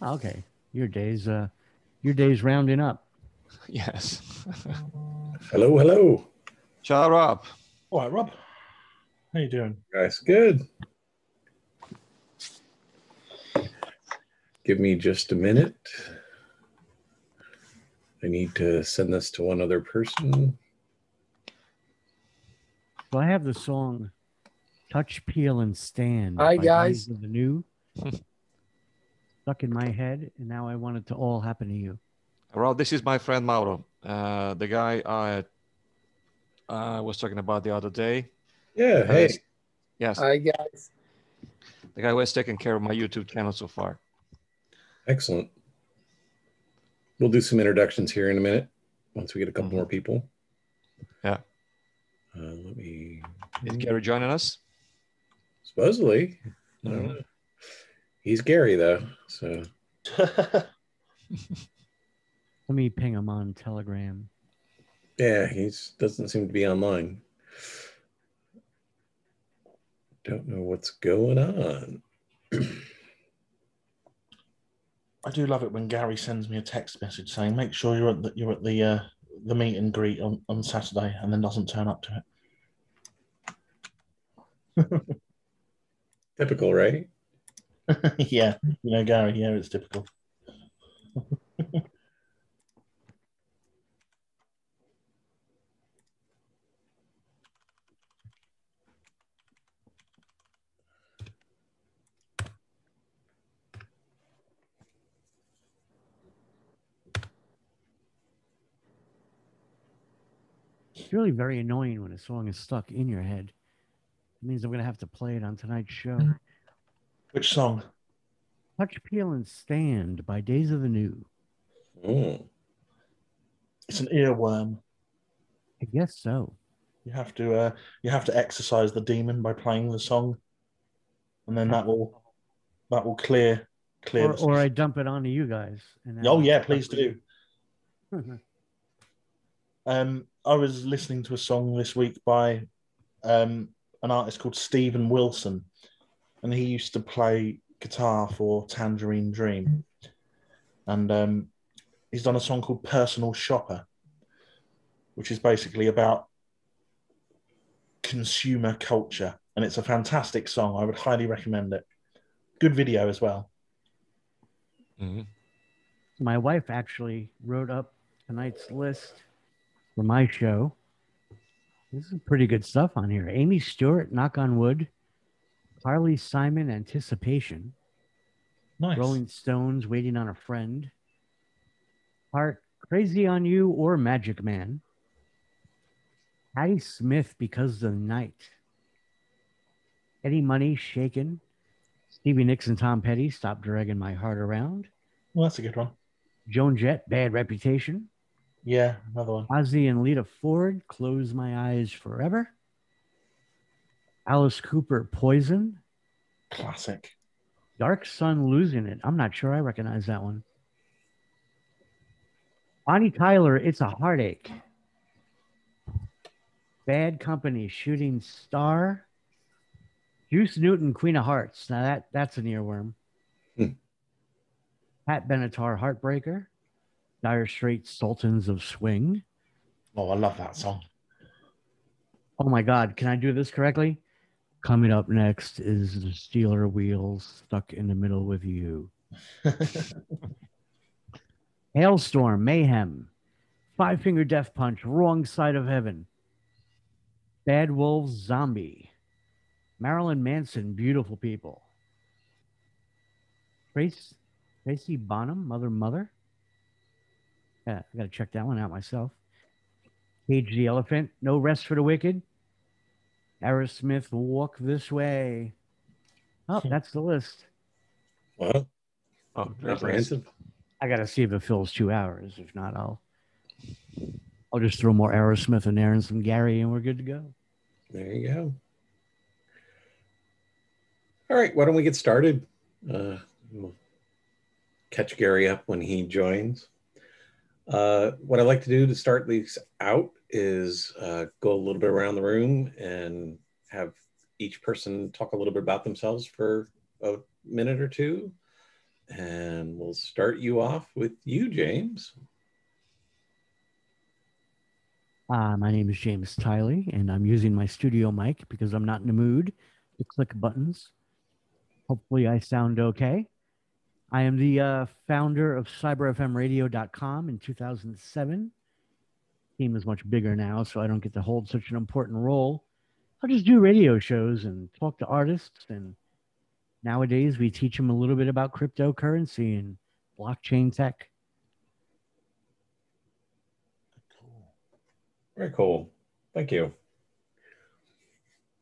Okay, your day's rounding up. Yes. Hello, hello. Shut up. All right, Rob. How you doing? Guys, good. Give me just a minute. I need to send this to one other person. So I have the song "Touch, Peel, and Stand" Hi, by guys. Days of the New stuck in my head, and now I want it to all happen to you. Well, this is my friend Mauro, the guy I was talking about the other day. Yeah, hey. Yes. Hi, guys. The guy who has taken care of my YouTube channel so far. Excellent. We'll do some introductions here in a minute once we get a couple more people. Yeah. Let me. Is Gary joining us? Supposedly. I don't know. He's Gary, though. So. Let me ping him on Telegram. Yeah, he doesn't seem to be online. Don't know what's going on. I do love it when Gary sends me a text message saying, "Make sure you're at the meet and greet on Saturday," and then doesn't turn up to it. Typical, right? Yeah, Gary. Yeah, it's typical. It's really very annoying when a song is stuck in your head. It means I'm going to have to play it on tonight's show. Which song? Touch, Peel, and Stand by Days of the New. It's an earworm. I guess so. You have to exercise the demon by playing the song, and then that will clear. Or I dump it onto you guys. Oh yeah, please do. I was listening to a song this week by an artist called Stephen Wilson, and he used to play guitar for Tangerine Dream, and he's done a song called Personal Shopper, which is basically about consumer culture, and it's a fantastic song. I would highly recommend it. Good video as well. My wife actually wrote up tonight's list for my show. This is pretty good stuff on here. Amy Stewart, Knock on Wood. Carly Simon, Anticipation. Nice. Rolling Stones, Waiting on a Friend. Heart, Crazy on You or Magic Man. Patti Smith, Because of the Night. Eddie Money, Shaken. Stevie Nicks and Tom Petty, Stop Dragging My Heart Around. Well, that's a good one. Joan Jett, Bad Reputation. Yeah, another one. Ozzy and Lita Ford, Close My Eyes Forever. Alice Cooper, Poison. Classic. Dark Sun, Losing It. I'm not sure I recognize that one. Bonnie Tyler, It's a Heartache. Bad Company, Shooting Star. Juice Newton, Queen of Hearts. Now that's an earworm. Pat Benatar, Heartbreaker. Dire Straits, Sultans of Swing. Oh, I love that song. Oh my God, can I do this correctly? Coming up next is the Steeler Wheels, Stuck in the Middle with You. Hailstorm, Mayhem. Five Finger Death Punch, Wrong Side of Heaven. Bad Wolves, Zombie. Marilyn Manson, Beautiful People. Tracy Bonham, Mother. Yeah, I got to check that one out myself. Cage the Elephant, No Rest for the Wicked. Aerosmith, Walk This Way. Oh, that's the list. Wow. Oh, comprehensive. I got to see if it fills 2 hours. If not, I'll just throw more Aerosmith in there and some Gary, and we're good to go. There you go. All right, why don't we get started? We'll catch Gary up when he joins. What I like to do to start these out is go a little bit around the room and have each person talk a little bit about themselves for a minute or two. And we'll start you off with you, James. My name is James Tiley, and I'm using my studio mic because I'm not in the mood to click buttons. Hopefully, I sound okay. I am the founder of cyberfmradio.com in 2007. Team is much bigger now, so I don't get to hold such an important role. I'll just do radio shows and talk to artists. And nowadays, we teach them a little bit about cryptocurrency and blockchain tech. Very cool. Thank you.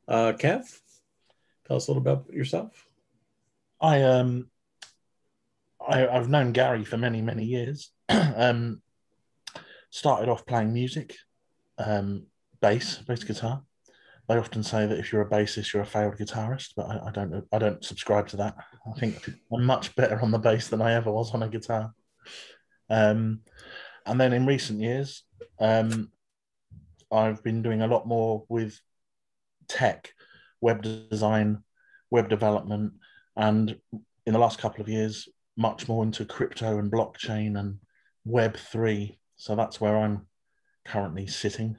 Kev, tell us a little about yourself. I've known Gary for many, many years. Started off playing music, bass guitar. They often say that if you're a bassist, you're a failed guitarist, but I don't subscribe to that. I think I'm much better on the bass than I ever was on a guitar. And then in recent years, I've been doing a lot more with tech, web design, web development, and in the last couple of years, much more into crypto and blockchain and Web3. So that's where I'm currently sitting.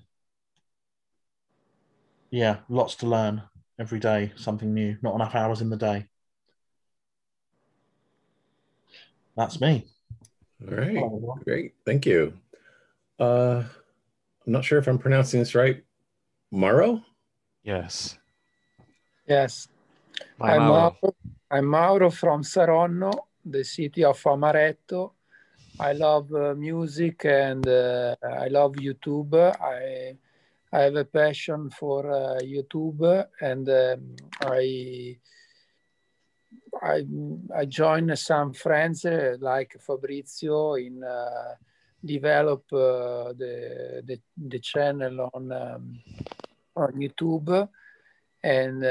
Yeah, lots to learn every day, something new, not enough hours in the day. That's me. All right, great. Thank you. I'm not sure if I'm pronouncing this right. Mauro? Yes. Yes. Bye, Mauro. I'm Mauro from Saronno, the city of Amaretto. I love music and I love YouTube. I have a passion for YouTube, and I join some friends like Fabrizio in develop the channel on YouTube, and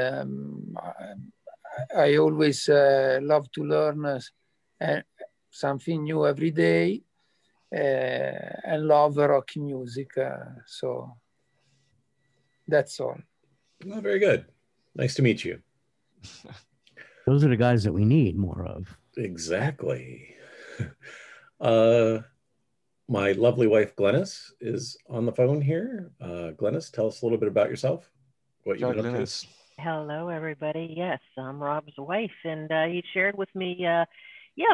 I always love to learn something new every day, and love rock music. So that's all. Oh, very good. Nice to meet you. Those are the guys that we need more of. Exactly. My lovely wife, Glennis, is on the phone here. Glennis, tell us a little bit about yourself. What you've been up to. Hello, everybody. Yes, I'm Rob's wife, and he shared with me,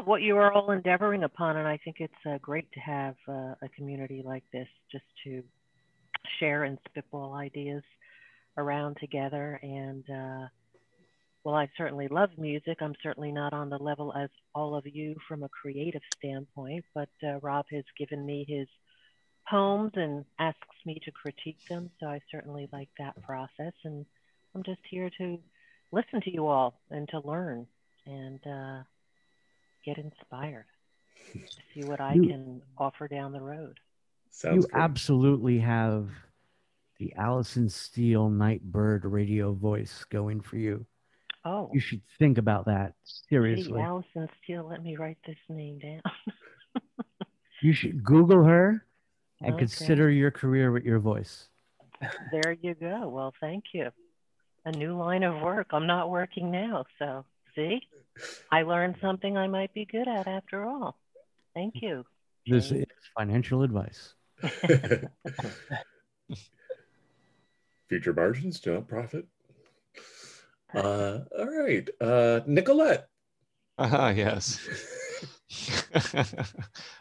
what you are all endeavoring upon, and I think it's great to have a community like this just to share and spitball ideas around together. And well, I certainly love music. I'm certainly not on the level as all of you from a creative standpoint, but Rob has given me his poems and asks me to critique them, so I certainly like that process. And I'm just here to listen to you all and to learn and get inspired to see what I can offer down the road. You absolutely have the Allison Steele Nightbird radio voice going for you. Oh. You should think about that, seriously. Gee, Allison Steele, let me write this name down. You should Google her and consider your career with your voice. There you go. Well, thank you. A new line of work. I'm not working now, so see? I learned something I might be good at after all. Thank you, James. This is financial advice. Future margins do not profit. All right. Nicolette. Yes.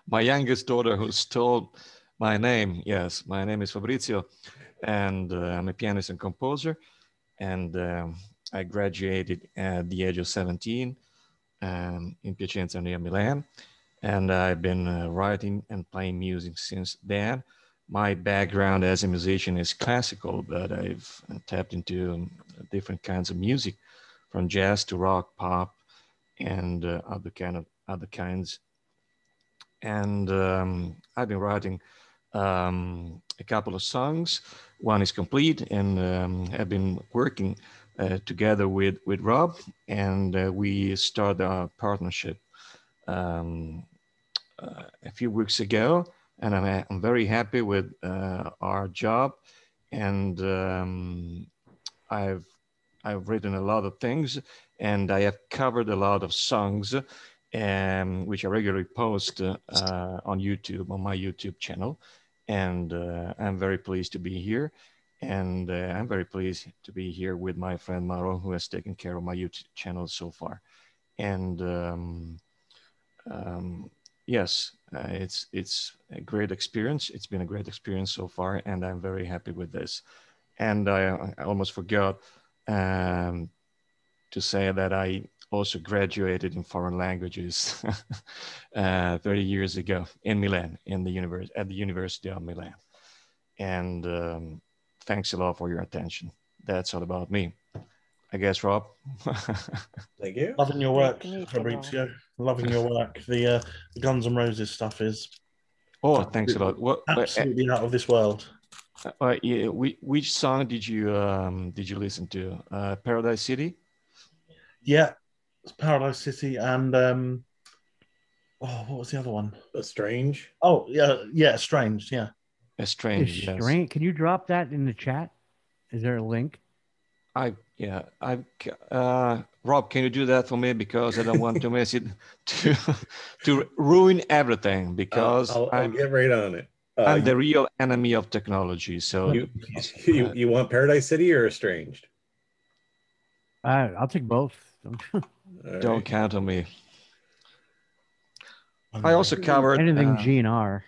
My youngest daughter who stole my name. Yes, my name is Fabrizio, and I'm a pianist and composer. And I graduated at the age of 17 in Piacenza near Milan. And I've been writing and playing music since then. My background as a musician is classical, but I've tapped into different kinds of music, from jazz to rock, pop, and other kinds. And I've been writing a couple of songs. One is complete, and I've been working together with Rob, and we started our partnership a few weeks ago, and I'm very happy with our job. And I've written a lot of things, and I have covered a lot of songs, which I regularly post on YouTube, on my YouTube channel. And I'm very pleased to be here. And I'm very pleased to be here with my friend Maro, who has taken care of my YouTube channel so far. And yes, it's a great experience. It's been a great experience so far, and I'm very happy with this. And I almost forgot to say that I also graduated in foreign languages 30 years ago in Milan, at the University of Milan. And thanks a lot for your attention. That's all about me. I guess, Rob. Thank you. Loving your Nice work, to meet you, Fabrizio. Loving your work. The Guns N' Roses stuff is Oh, thanks a lot. Well, absolutely out of this world. yeah, which song did you listen to? Paradise City? Yeah, it's Paradise City and what was the other one? Strange. Oh yeah, Strange. Yeah, Strange. Yes. Strange. Can you drop that in the chat? Is there a link? Rob, can you do that for me, because I don't want to miss it to ruin everything, because I'll get right on it. I'm the real enemy of technology. So you want Paradise City or Estranged? I'll take both. Don't count on me. I also covered anything GNR.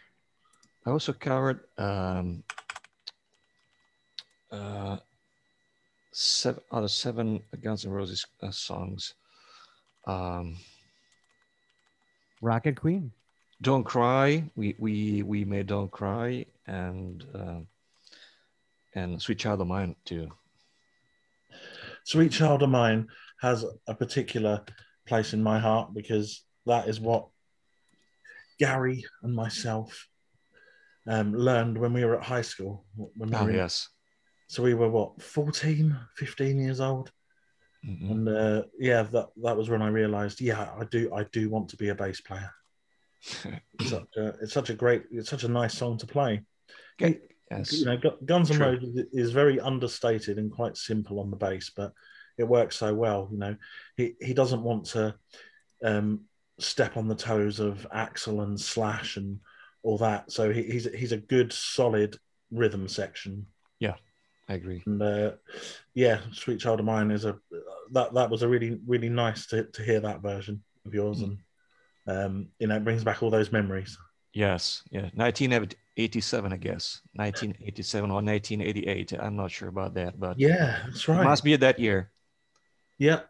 I also covered 7 out of 7 Guns N' Roses songs. Rocket Queen. Don't Cry. We made Don't Cry, and Sweet Child of Mine too. Sweet Child of Mine has a particular place in my heart, because that is what Gary and myself learned when we were at high school. Yes. So we were, what, 14, 15 years old? Mm-hmm. And yeah, that was when I realized, yeah, I do want to be a bass player. It's such a nice song to play. Okay. Yes. You know, Guns N' Roses is very understated and quite simple on the bass, but it works so well. You know, he doesn't want to step on the toes of Axl and Slash and all that. So he's a good solid rhythm section. Yeah, I agree. And yeah, Sweet Child of Mine is that was a really, really nice to hear that version of yours. And you know, it brings back all those memories. Yes, yeah, 1987, I guess, 1987 or 1988. I'm not sure about that, but yeah, that's right. It must be that year. Yep,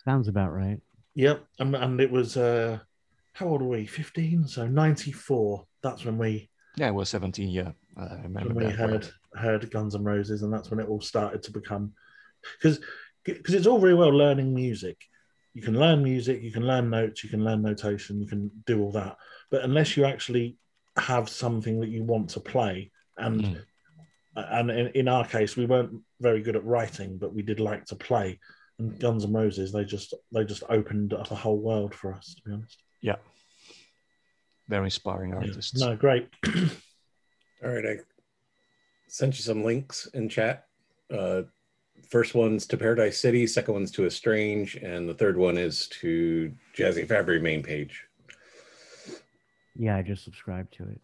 sounds about right. Yep, and it was how old were we? 15, so 94. That's when we. Yeah, I was 17. Yeah, I remember when we heard Guns N' Roses, and that's when it all started to become, because it's all very well learning music. You can learn music, you can learn notes, you can learn notation, you can do all that. But unless you actually have something that you want to play, and in our case, we weren't very good at writing, but we did like to play. And Guns N' Roses, they just opened up a whole world for us, to be honest. Yeah, very inspiring artists. Yeah. No, great. All right, I sent you some links in chat. First one's to Paradise City, second one's to Estrange, and the third one is to Jazzy Fabry main page. Yeah, I just subscribed to it.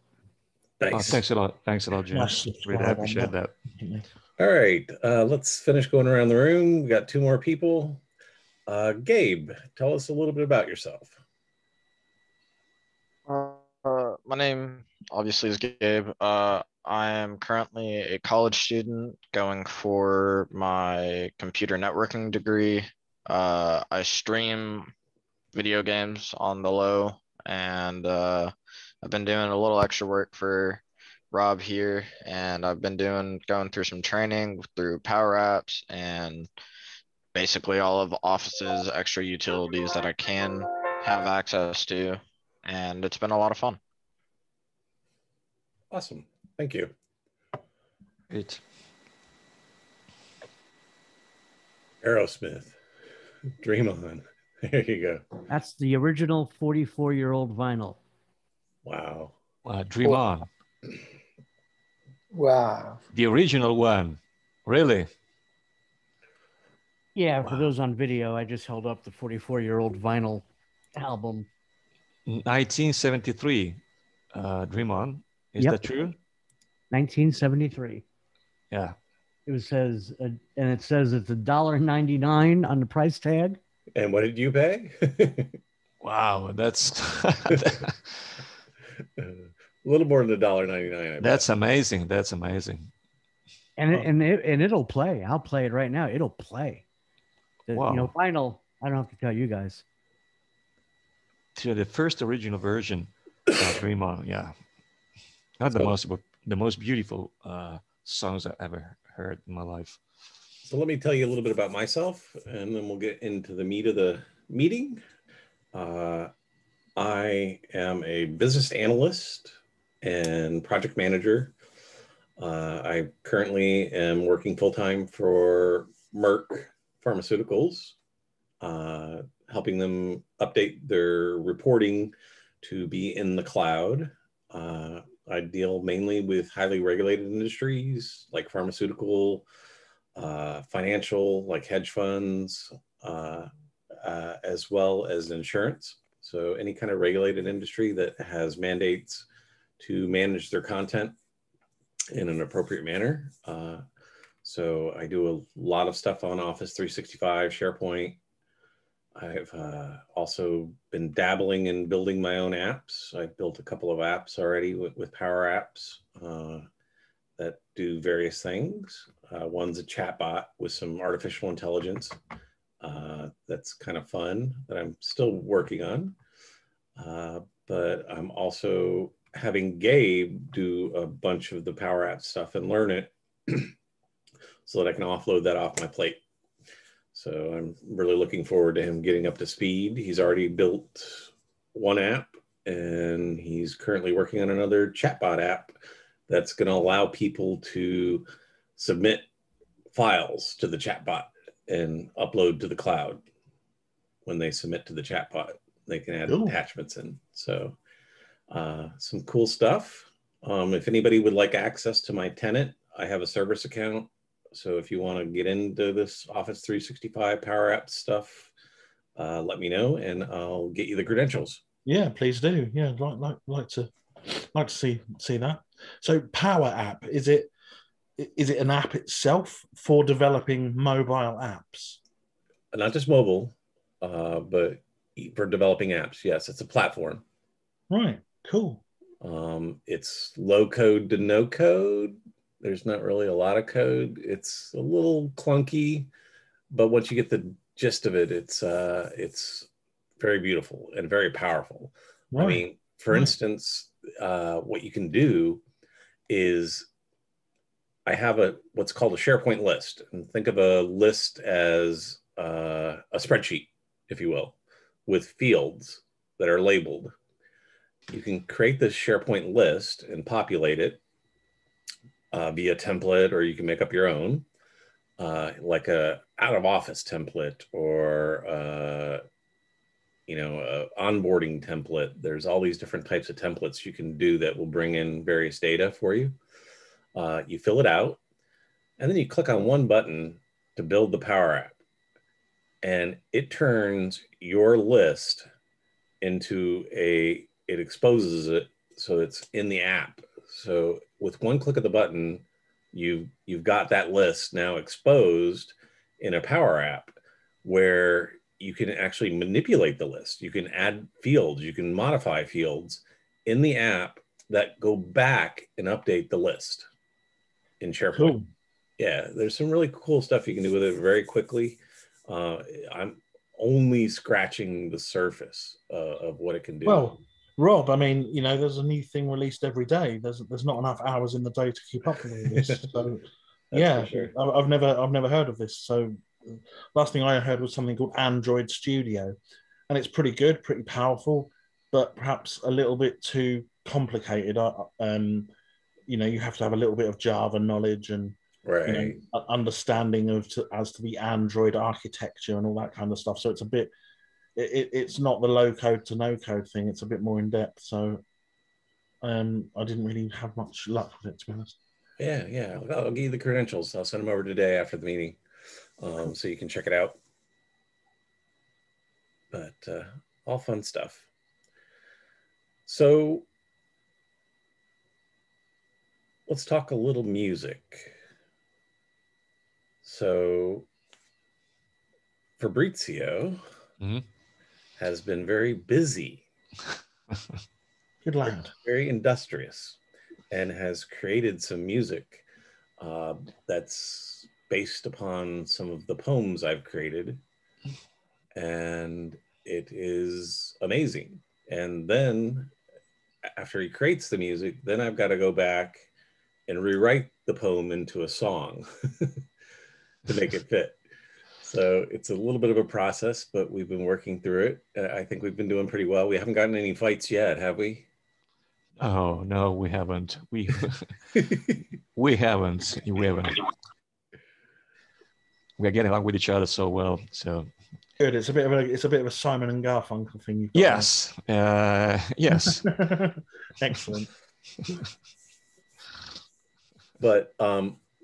Nice. Oh, thanks a lot. Thanks a lot, James. Really appreciate that. All right, let's finish going around the room. We got 2 more people. Gabe, tell us a little bit about yourself. My name obviously is Gabe. I am currently a college student going for my computer networking degree. I stream video games on the low, and I've been doing a little extra work for Rob here, and I've been going through some training through Powerapps and basically all of Office's extra utilities that I can have access to, and it's been a lot of fun. Awesome. Thank you. Great. Aerosmith, Dream On. There you go. That's the original 44-year-old vinyl. Wow. Dream On. Wow. The original one. Really? Yeah, for those on video, I just held up the 44-year-old vinyl album. 1973. Dream On. Is Yep. that true? 1973. Yeah. It says, and it says it's $1.99 on the price tag. And what did you pay? Wow, that's A little more than $1.99. that's amazing. That's amazing. And it'll play. I'll play it right now. It'll play. Wow. Vinyl. I don't have to tell you guys. To the first original version of Dream On. Yeah. Not the most beautiful songs I ever heard in my life. So let me tell you a little bit about myself, and then we'll get into the meat of the meeting. I am a business analyst and project manager. I currently am working full-time for Merck Pharmaceuticals, helping them update their reporting to be in the cloud. I deal mainly with highly regulated industries like pharmaceutical, financial, like hedge funds, as well as insurance. So any kind of regulated industry that has mandates to manage their content in an appropriate manner. So I do a lot of stuff on Office 365, SharePoint. I've also been dabbling in building my own apps. I've built a couple of apps already with Powerapps that do various things. One's a chatbot with some artificial intelligence. That's kind of fun that I'm still working on. But I'm also having Gabe do a bunch of the Powerapps stuff and learn it so that I can offload that off my plate. So I'm really looking forward to him getting up to speed. He's already built one app, and he's currently working on another chatbot app that's going to allow people to submit files to the chatbot and upload to the cloud. When they submit to the chatbot, they can add attachments in. So some cool stuff. If anybody would like access to my tenant, I have a service account. So if you want to get into this Office 365 Powerapps stuff, let me know and I'll get you the credentials. Yeah, please do. Yeah, like to see that. So Powerapp, is it an app itself for developing mobile apps? Not just mobile, but for developing apps. Yes, it's a platform. Right. Cool. It's low code to no code. There's not really a lot of code. It's a little clunky, but once you get the gist of it, it's very beautiful and very powerful. Right. I mean, for instance, what you can do is I have what's called a Sharepoint list, and think of a list as a spreadsheet, if you will, with fields that are labeled. You can create this Sharepoint list and populate it via template, or you can make up your own, like a out of office template or a onboarding template. There's all these different types of templates you can do that will bring in various data for you. You fill it out, and then you click on one button to build the Powerapp, and it turns your list into it exposes it so it's in the app. So with one click of the button, you've got that list now exposed in a Powerapp where you can actually manipulate the list. You can add fields, you can modify fields in the app that go back and update the list in SharePoint. Cool. Yeah, there's some really cool stuff you can do with it very quickly. I'm only scratching the surface of what it can do. Well, Rob, I mean, there's a new thing released every day. There's not enough hours in the day to keep up with all this. So, yeah, sure. I've never heard of this. So, last thing I heard was something called Android Studio, and it's pretty good, pretty powerful, but perhaps a little bit too complicated. You have to have a little bit of Java knowledge and right. Understanding as to the Android architecture and all that kind of stuff. So it's a bit. It's not the low code to no code thing. It's a bit more in depth. So I didn't really have much luck with it, to be honest. Yeah. I'll give you the credentials. I'll send them over today after the meeting, so you can check it out. But all fun stuff. So let's talk a little music. So Fabrizio has been very busy. Good lad. Very industrious, and has created some music that's based upon some of the poems I've created. And it is amazing. And then after he creates the music, then I've got to go back and rewrite the poem into a song to make it fit. So it's a little bit of a process, but we've been working through it. I think we've been doing pretty well. We haven't gotten any fights yet, have we? Oh, no, we haven't. We haven't. We are getting along with each other so well. So good. It's a bit of a Simon and Garfunkel thing. Yes. Yes. Excellent. But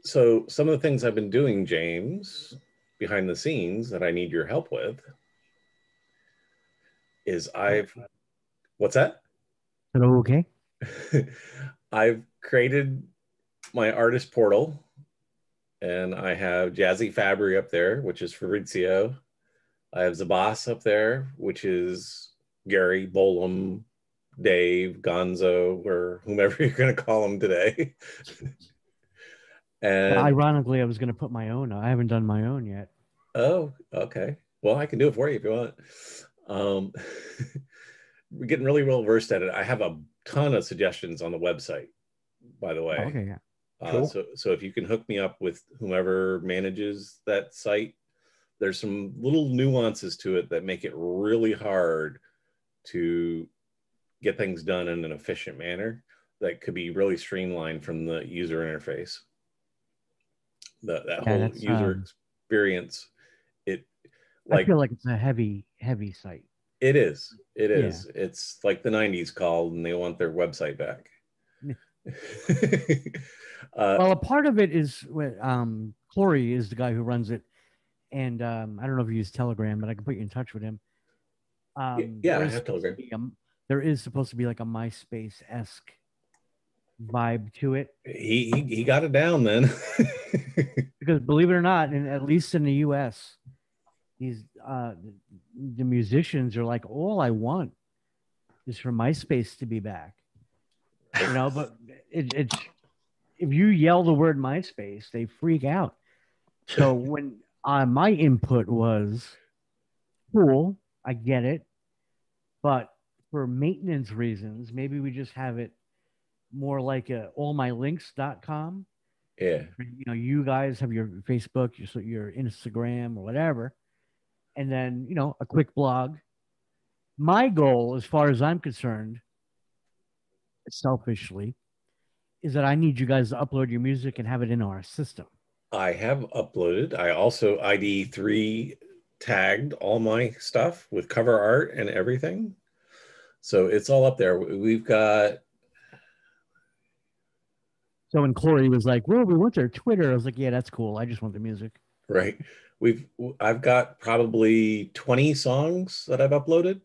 so some of the things I've been doing, James, behind the scenes that I need your help with is what's that? Hello, okay. I've created my artist portal, and I have Jazzy Fabry up there, which is Fabrizio. I have Zabas up there, which is Gary, Bolam, Dave, Gonzo, or whomever you're going to call him today. And ironically, I was going to put my own. I haven't done my own yet. Oh, okay. Well, I can do it for you if you want. We're getting really well versed at it. I have a ton of suggestions on the website, by the way. Oh, okay, yeah. Cool. So if you can hook me up with whomever manages that site, there's some little nuances to it that make it really hard to get things done in an efficient manner that could be really streamlined from the user interface. That whole user experience. I feel like it's a heavy site. It is. It is. Yeah. It's like the 90s called and they want their website back. Well, a part of it is Corey is the guy who runs it. And I don't know if you use Telegram, but I can put you in touch with him. Yeah, I have Telegram. There is supposed to be like a MySpace-esque vibe to it. He got it down then. Because believe it or not, and at least in the US, these the musicians are like, all I want is for MySpace to be back. You know, but it's if you yell the word MySpace, they freak out. So when my input was cool, I get it, but for maintenance reasons, maybe we just have it more like a allmylinks.com. Yeah. You know, you guys have your Facebook, your Instagram or whatever, and then, you know, a quick blog. My goal, as far as I'm concerned, selfishly, is that I need you guys to upload your music and have it in our system. I have uploaded. I also ID3 tagged all my stuff with cover art and everything. So it's all up there. We've got. So when Corey was like, well, we want their Twitter, I was like, yeah, that's cool. I just want the music. Right. I've got probably 20 songs that I've uploaded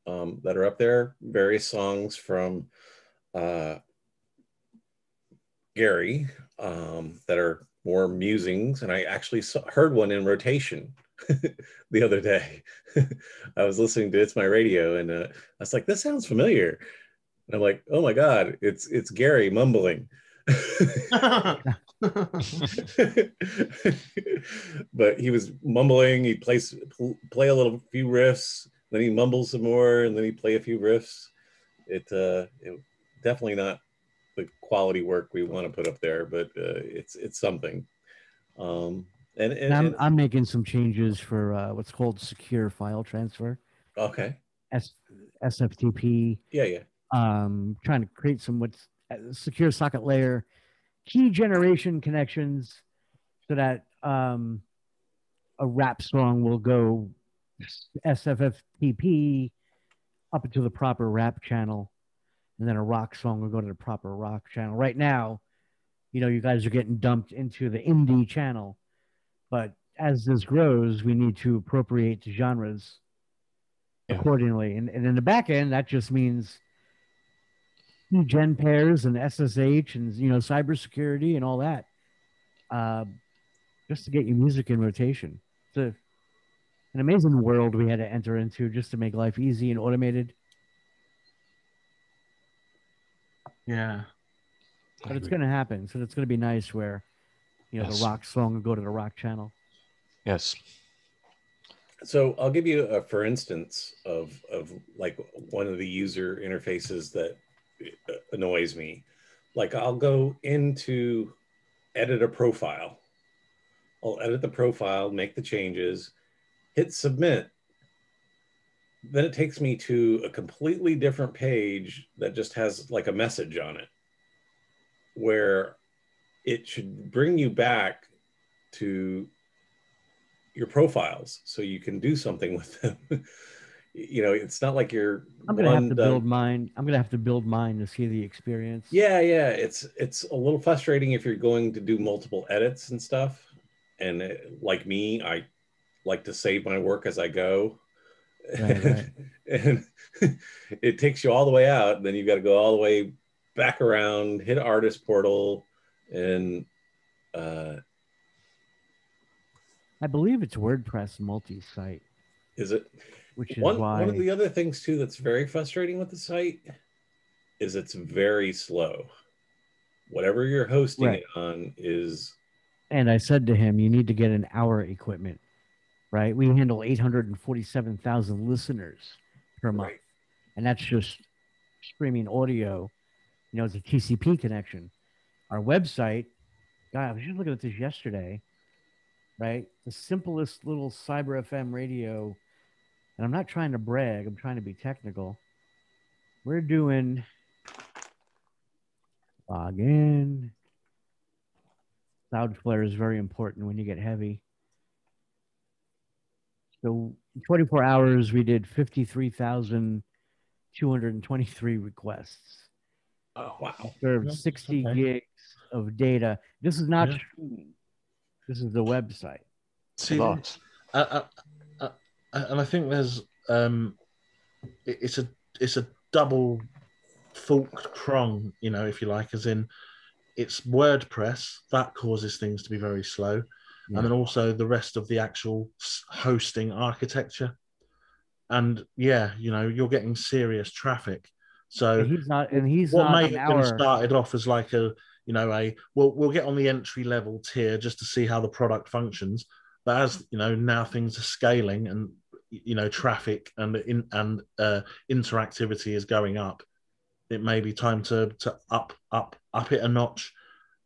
that are up there. Various songs from Gary that are more musings. And I actually heard one in rotation the other day. I was listening to It's My Radio and I was like, this sounds familiar. And I'm like, oh my God, it's Gary mumbling. But he was mumbling. He'd play a few riffs, then he mumbles some more, and then he'd play a few riffs. It definitely not the quality work we want to put up there, but it's something. And I'm making some changes for what's called secure file transfer. Okay. SFTP. Yeah. Trying to create some secure socket layer key generation connections so that a rap song will go SFTP up into the proper rap channel, and then a rock song will go to the proper rock channel. Right now, you know, you guys are getting dumped into the indie channel, but as this grows, we need to appropriate the genres accordingly. And in the back end, that just means gen pairs and SSH and cybersecurity and all that, just to get your music in rotation. It's an amazing world we had to enter into just to make life easy and automated. Yeah. But it's going to happen. So it's going to be nice where, the rock song will go to the rock channel. Yes. So I'll give you a for instance of like one of the user interfaces that annoys me. Like I'll go into edit a profile. I'll edit the profile, make the changes, hit submit. Then it takes me to a completely different page that just has like a message on it, where it should bring you back to your profiles so you can do something with them. It's not like you're I'm gonna have to build mine. I'm gonna have to build mine to see the experience. Yeah. It's a little frustrating if you're going to do multiple edits and stuff. And like me, I like to save my work as I go. Right. And it takes you all the way out, and then you've got to go all the way back around, hit artist portal, and I believe it's WordPress multi-site. Is it? Which is one why of the other things too that's very frustrating with the site is it's very slow. Whatever you're hosting it on is. And I said to him, you need to get an hour equipment, right? We handle 847,000 listeners per month. Right. And that's just streaming audio. It's a TCP connection. Our website, God, I was just looking at this yesterday, right? The simplest little cyber FM radio. And I'm not trying to brag, I'm trying to be technical. We're doing log in. Cloudflare is very important when you get heavy. So in 24 hours, we did 53,223 requests. Oh, wow. Served 60 gigs of data. This is not streaming. This is the website. See, and I think there's it's a double forked prong, if you like, as in it's WordPress that causes things to be very slow, and then also the rest of the actual hosting architecture. And you're getting serious traffic. So he's not what may have been started off as like we'll get on the entry level tier just to see how the product functions. But as now things are scaling and traffic and interactivity is going up, it may be time to up it a notch.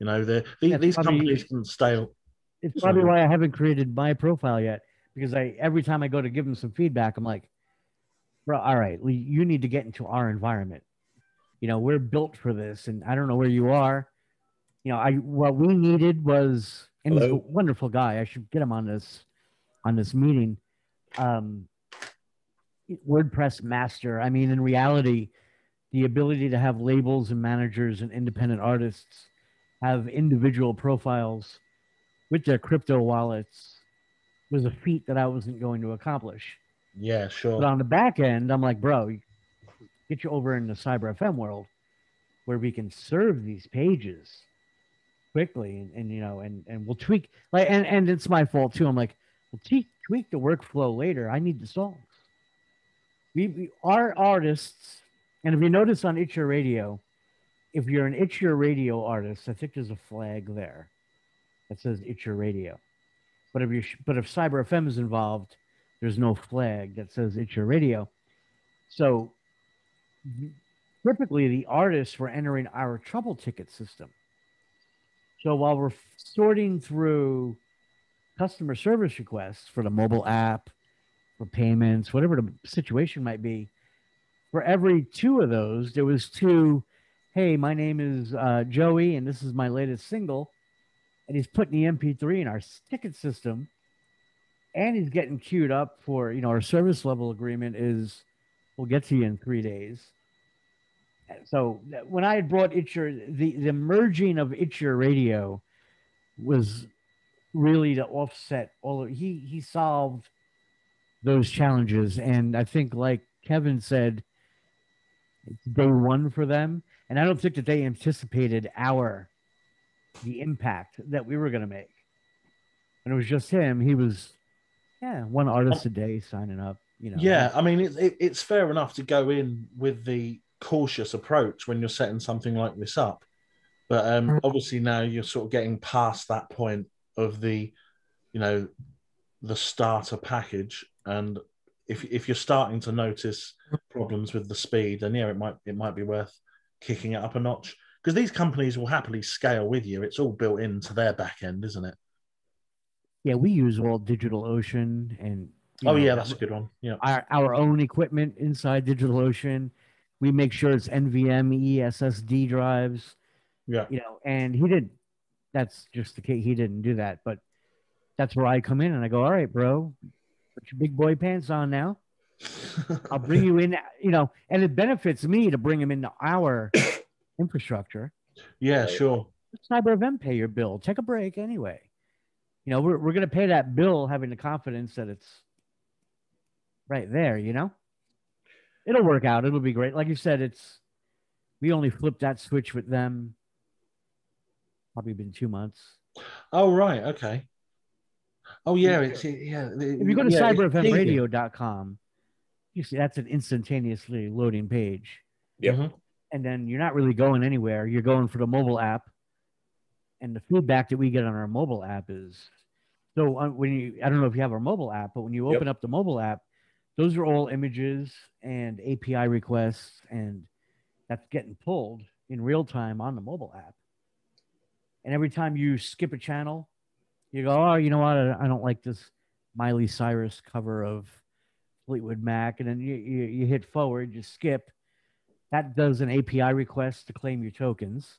These companies can scale. It's probably why I haven't created my profile yet, because every time I go to give them some feedback, I'm like, bro, all right, you need to get into our environment. We're built for this, and I don't know where you are. What we needed was, and he's a wonderful guy. I should get him on this meeting. WordPress master. I mean, in reality, the ability to have labels and managers and independent artists have individual profiles with their crypto wallets was a feat that I wasn't going to accomplish. Yeah, sure. But on the back end, I'm like, bro, get you over in the Cyber FM world where we can serve these pages quickly, and we'll tweak, like, and it's my fault too. I'm like, we'll tweak the workflow later. I need the songs. We are artists, and if you notice on It's Your Radio, if you're an It's Your Radio artist, I think there's a flag there that says It's Your Radio. But if Cyber FM is involved, there's no flag that says It's Your Radio. So typically the artists were entering our trouble ticket system. So while we're sorting through customer service requests for the mobile app, for payments, whatever the situation might be, for every 2 of those, there was 2, hey, my name is Joey, and this is my latest single. And he's putting the MP3 in our ticket system, and he's getting queued up for, our service level agreement is, we'll get to you in 3 days. So when I had brought the merging of It's Your Radio was really to offset all of, he solved those challenges. And I think, like Kevin said, it's day one for them. And I don't think that they anticipated the impact that we were going to make. And it was just him. He was, one artist a day signing up. Yeah, I mean, it's fair enough to go in with the cautious approach when you're setting something like this up. But obviously now you're sort of getting past that point of the starter package, and if you're starting to notice problems with the speed, then yeah, it might be worth kicking it up a notch, because these companies will happily scale with you. It's all built into their back end, isn't it? Yeah, we use all DigitalOcean, and yeah, that's a good one. Yeah, our own equipment inside DigitalOcean. We make sure it's NVMe SSD drives. Yeah, and he didn't. That's just the case. He didn't do that, but that's where I come in and I go, all right, bro, put your big boy pants on now. I'll bring you in, and it benefits me to bring him into our infrastructure. Yeah, right. Sure. CyberFM pay your bill. Take a break anyway. We're going to pay that bill having the confidence that it's right there, It'll work out. It'll be great. Like you said, we only flipped that switch with them. Probably been 2 months. Oh, right. Okay. Oh, yeah. If you go to cyberfmradio.com, you see that's an instantaneously loading page. Yep. Mm-hmm. And then you're not really going anywhere. You're going for the mobile app. And the feedback that we get on our mobile app is, so I don't know if you have our mobile app, but when you open up the mobile app, those are all images and API requests, and that's getting pulled in real time on the mobile app. And every time you skip a channel, you go, oh, you know what? I don't like this Miley Cyrus cover of Fleetwood Mac. And then you hit forward, you skip. That does an API request to claim your tokens.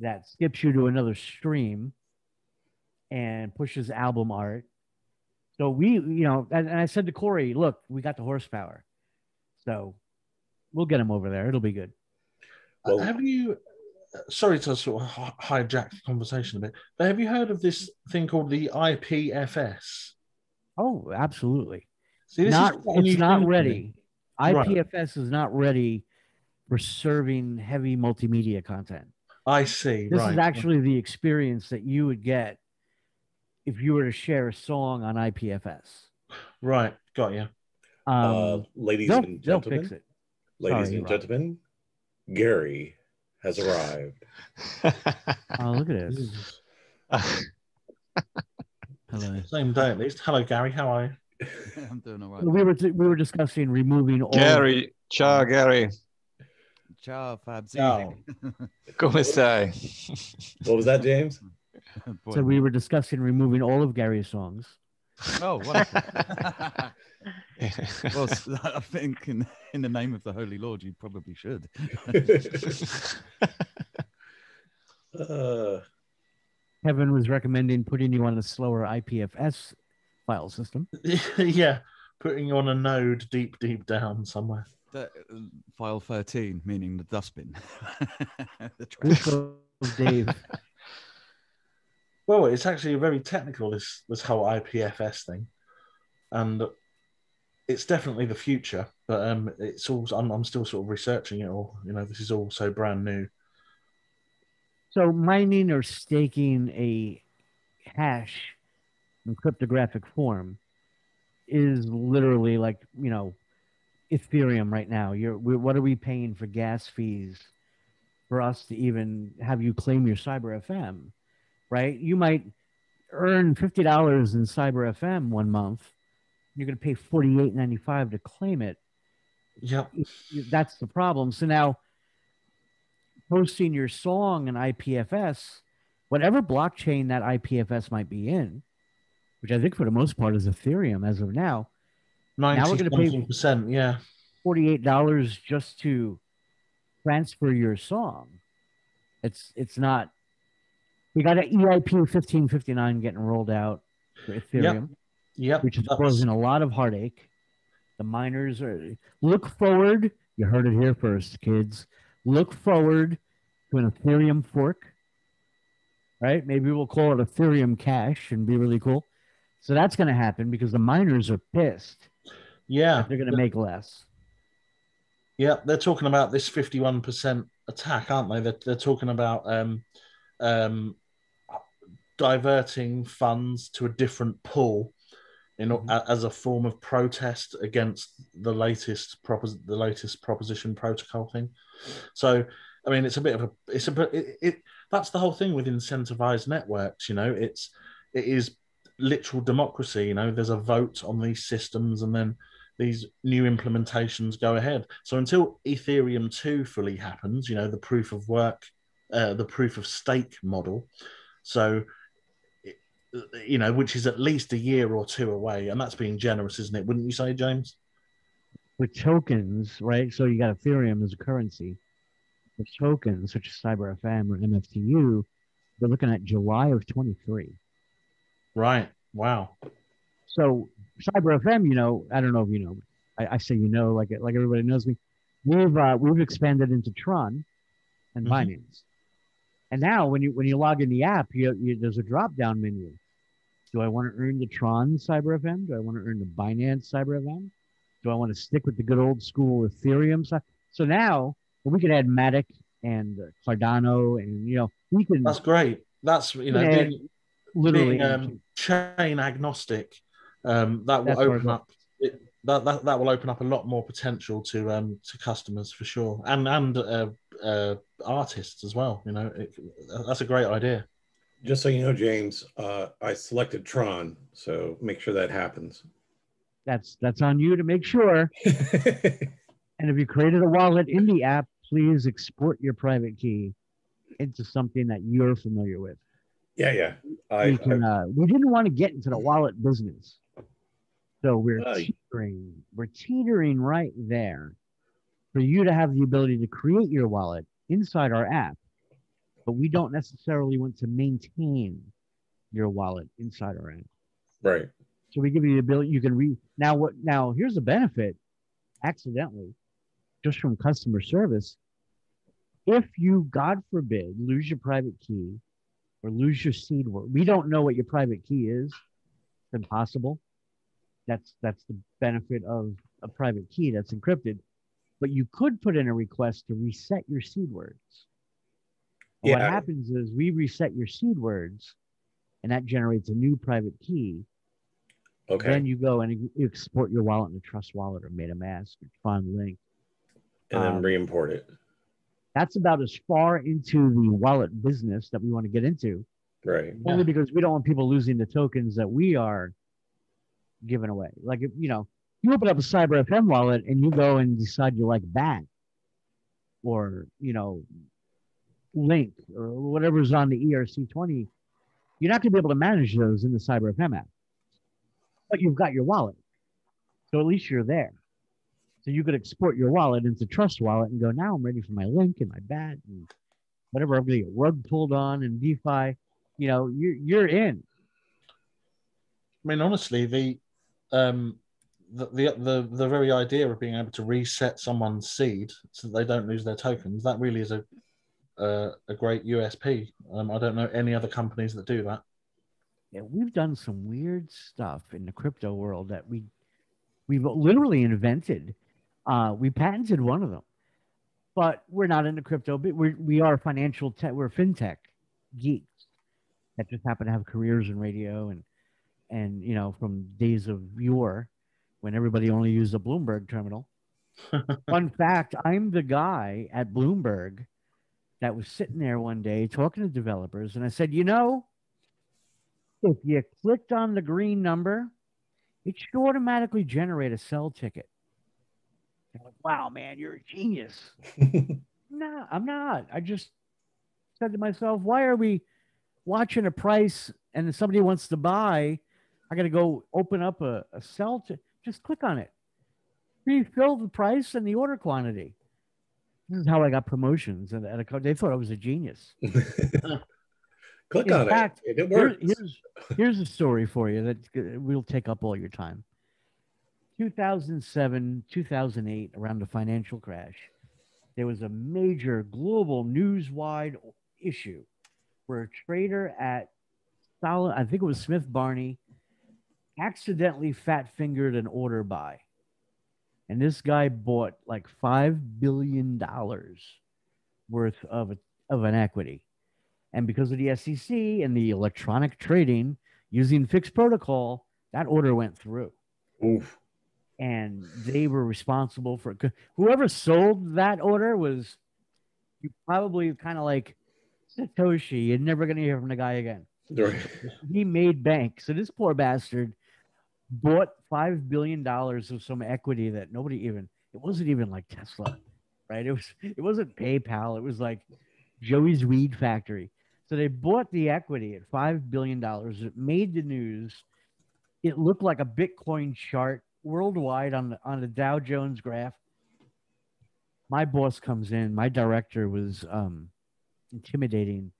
That skips you to another stream and pushes album art. So and I said to Corey, look, we got the horsepower. So we'll get him over there. It'll be good. Well, have you... Sorry to sort of hijack the conversation a bit, but have you heard of this thing called the IPFS? Oh, absolutely. See, it's not ready. IPFS is not ready for serving heavy multimedia content. I see. This is actually the experience that you would get if you were to share a song on IPFS. Right. Got you. Ladies and gentlemen, they'll fix it. Ladies and gentlemen, Gary has arrived. Oh, look at this. Hello. Same day at least. Hello, Gary. How are you? I'm doing all right. We were discussing removing all. Gary, ciao, Gary. Ciao, Fabzi. Ciao. Come stai? What was that, James? So we were discussing removing all of Gary's songs. Oh, wonderful. Well, I think in the name of the Holy Lord, you probably should. Kevin was recommending putting you on a slower IPFS file system. Yeah, putting you on a node deep down somewhere. File 13, meaning the dustbin. The trash. Dave. Well, it's actually very technical, this whole IPFS thing, and it's definitely the future. But it's all I'm still sort of researching it all. This is all so brand new. So mining or staking a hash in cryptographic form is literally like Ethereum right now. What are we paying for gas fees for us to even have you claim your CyberFM? Right? You might earn $50 in CyberFM one month. You're going to pay $48.95 to claim it. Yep. That's the problem. So now posting your song in IPFS, whatever blockchain that IPFS might be in, which I think for the most part is Ethereum as of now. Now we're going to pay $48 just to transfer your song. It's not. We got an EIP 1559 getting rolled out for Ethereum, which is causing a lot of heartache. The miners look forward. You heard it here first, kids. Look forward to an Ethereum fork, right? Maybe we'll call it Ethereum Cash and be really cool. So that's going to happen because the miners are pissed Yeah, that they're going to make less. yeah. They're talking about this 51% attack, aren't they? They're talking about um, diverting funds to a different pool as a form of protest against the latest proposition protocol thing. So, I mean, it's a bit of that's the whole thing with incentivized networks. It is literal democracy. There's a vote on these systems, and then these new implementations go ahead. So until Ethereum 2 fully happens, the proof of work, the proof of stake model. So, which is at least a year or two away, and that's being generous, isn't it? Wouldn't you say, James? With tokens, right? So you got Ethereum as a currency. With tokens such as CyberFM or MFTU, they're looking at July of 23. Right. Wow. So CyberFM, I don't know if you know. I say like everybody knows me. We've expanded into Tron and Binance, and now when you log in the app, there's a drop down menu. Do I want to earn the Tron CyberFM? Do I want to earn the Binance CyberFM? Do I want to stick with the good old school Ethereum? So now we can add Matic and Cardano, and we can. That's great. That's being chain agnostic. That will open up. That will open up a lot more potential to customers for sure, and artists as well. That's a great idea. Just so you know, James, I selected Tron, so make sure that happens. That's on you to make sure. And if you created a wallet in the app, please export your private key into something that you're familiar with. Yeah. We didn't want to get into the wallet business, so we're teetering right there for you to have the ability to create your wallet inside our app, but we don't necessarily want to maintain your wallet inside our app. Right. So we give you the ability. You can now here's a benefit, accidentally, just from customer service. If you, God forbid, lose your private key or lose your seed word, we don't know what your private key is. It's impossible. That's the benefit of a private key that's encrypted. But you could put in a request to reset your seed words. Yeah. What happens is we reset your seed words, and that generates a new private key. Okay. Then you go and you export your wallet in a Trust Wallet or MetaMask or Tron Link. And then re-import it. That's about as far into the wallet business that we want to get into. Right. Only because we don't want people losing the tokens that we are giving away. Like, you open up a CyberFM wallet and you go and decide you like BAT or, Link or whatever's on the ERC20, you're not going to be able to manage those in the CyberFM app. But you've got your wallet. So at least you're there. So you could export your wallet into Trust Wallet and go, now I'm ready for my Link and my BAT and whatever. I'm going to get rug pulled on and DeFi. You're in. I mean, honestly, the very idea of being able to reset someone's seed so that they don't lose their tokens, that really is a great USP. I don't know any other companies that do that. Yeah, we've done some weird stuff in the crypto world that we've literally invented. We patented one of them, but we're not into crypto. But we are financial tech. We're fintech geeks that just happen to have careers in radio and from days of yore when everybody only used a Bloomberg terminal. Fun fact: I'm the guy at Bloomberg that was sitting there one day talking to developers, and I said, if you clicked on the green number, it should automatically generate a sell ticket. I'm like, wow, man, you're a genius. No, I'm not. I just said to myself, why are we watching a price and if somebody wants to buy, I got to go open up a sell to just click on it. Refill the price and the order quantity. This is how I got promotions and they thought I was a genius. Click on it. It works. Here's a story for you that will take up all your time. 2007, 2008, around the financial crash, there was a major global news-wide issue where a trader at I think it was Smith Barney, accidentally fat-fingered an order buy And this guy bought like $5 billion worth of an equity. And because of the SEC and the electronic trading using fixed protocol, that order went through. Oof. And they were responsible for whoever sold that order was probably kind of like Satoshi. You're never going to hear from the guy again. Right. He made bank. So this poor bastard bought $5 billion of some equity that nobody even, it wasn't even like Tesla, right? It wasn't PayPal. It was like Joey's Weed Factory. So they bought the equity at $5 billion. It made the news. It looked like a Bitcoin chart worldwide on the Dow Jones graph. My boss comes in. My director was intimidating,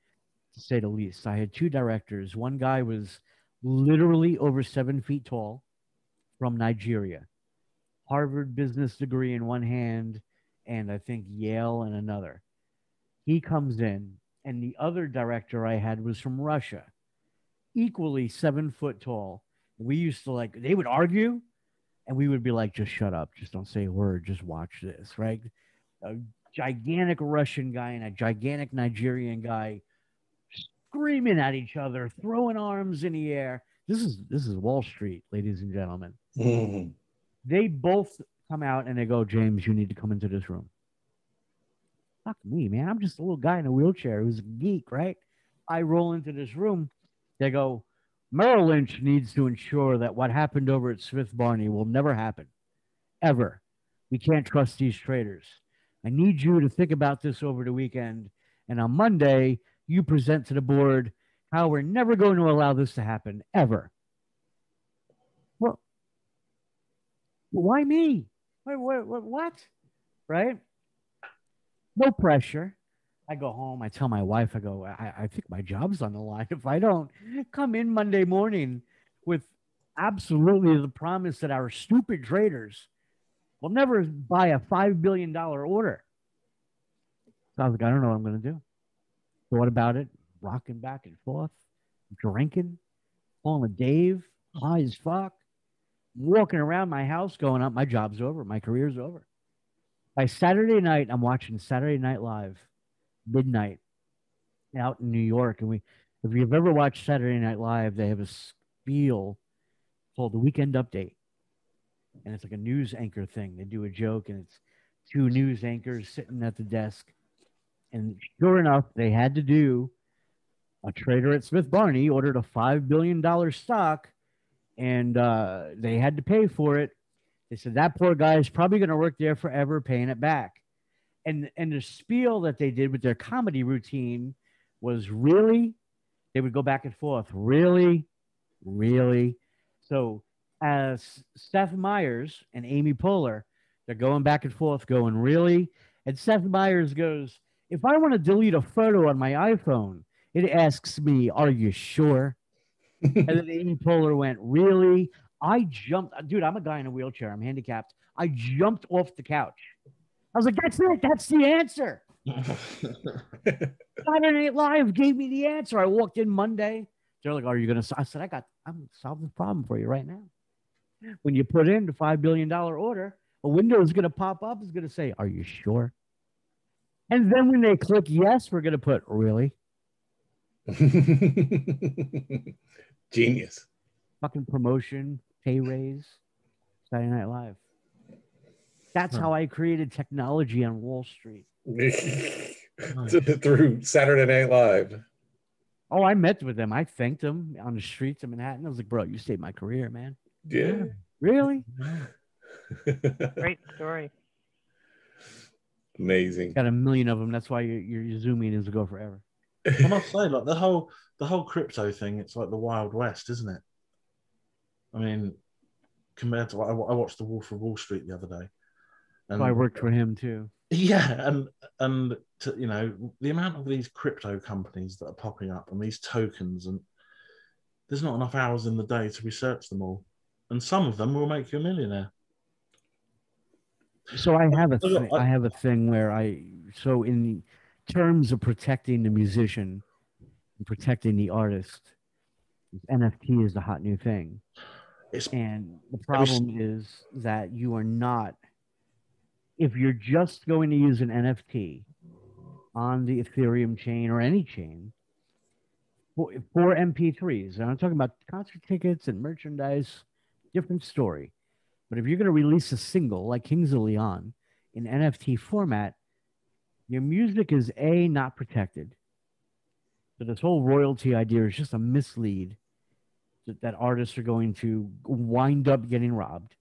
to say the least. I had two directors. One guy was literally over 7 feet tall, from Nigeria, Harvard business degree in one hand, and I think Yale in another. He comes in, and the other director I had was from Russia, equally 7 foot tall. We used to like, they would argue, and we would be like, just shut up, just don't say a word, just watch this, right? A gigantic Russian guy and a gigantic Nigerian guy screaming at each other, throwing arms in the air. This is Wall Street, ladies and gentlemen. Mm. They both come out and they go, James, you need to come into this room. Fuck me, man. I'm just a little guy in a wheelchair who's a geek, right? I roll into this room. They go, Merrill Lynch needs to ensure that what happened over at Smith Barney will never happen, ever. We can't trust these traders. I need you to think about this over the weekend. And on Monday, you present to the board how we're never going to allow this to happen, ever. Well, why me? What? Right? No pressure. I go home. I tell my wife, I go, I think my job's on the line. If I don't come in Monday morning with absolutely the promise that our stupid traders will never buy a $5 billion order. So I was like, I don't know what I'm going to do. Thought about it, rocking back and forth, drinking, calling a Dave, high as fuck, walking around my house going up, my job's over, my career's over. By Saturday night, I'm watching Saturday Night Live, midnight, out in New York. And if you've ever watched Saturday Night Live, they have a spiel called the Weekend Update. And it's like a news anchor thing. They do a joke, and it's two news anchors sitting at the desk. And sure enough, they had to do a trader at Smith Barney ordered a $5 billion stock, and they had to pay for it. They said that poor guy is probably going to work there forever, paying it back. And the spiel that they did with their comedy routine was really, they would go back and forth, really, really. So as Seth Meyers and Amy Poehler, they're going back and forth, going, really? And Seth Meyers goes, if I want to delete a photo on my iPhone, it asks me, are you sure? And then Amy Poehler went, really? I jumped, dude, I'm a guy in a wheelchair. I'm handicapped. I jumped off the couch. I was like, that's it. That's the answer. Saturday Night Live gave me the answer. I walked in Monday. They're like, are you going to? I said, I'm going to solve the problem for you right now. When you put in the $5 billion order, a window is going to pop up. It's going to say, are you sure? And then when they click yes, we're going to put, really? Genius. Fucking promotion, pay raise, Saturday Night Live. That's how I created technology on Wall Street. Through Saturday Night Live. Oh, I met with them. I thanked them on the streets of Manhattan. I was like, bro, you saved my career, man. Yeah. Really? Great story. Amazing. Got a million of them. That's why your Zoom meetings will go forever. I must say, like the whole crypto thing, it's like the Wild West, isn't it? I mean, compared to I watched The Wolf of Wall Street the other day. And so I worked for him too. Yeah, and to, you know, the amount of these crypto companies that are popping up and these tokens, and there's not enough hours in the day to research them all. And some of them will make you a millionaire. So I have a thing where so in terms of protecting the musician and protecting the artist, NFT is the hot new thing. And the problem is that you are not if you're just going to use an NFT on the Ethereum chain or any chain for MP3s, and I'm talking about concert tickets and merchandise, different story. But if you're going to release a single like Kings of Leon in NFT format, your music is not protected. So this whole royalty idea is just a mislead that artists are going to wind up getting robbed.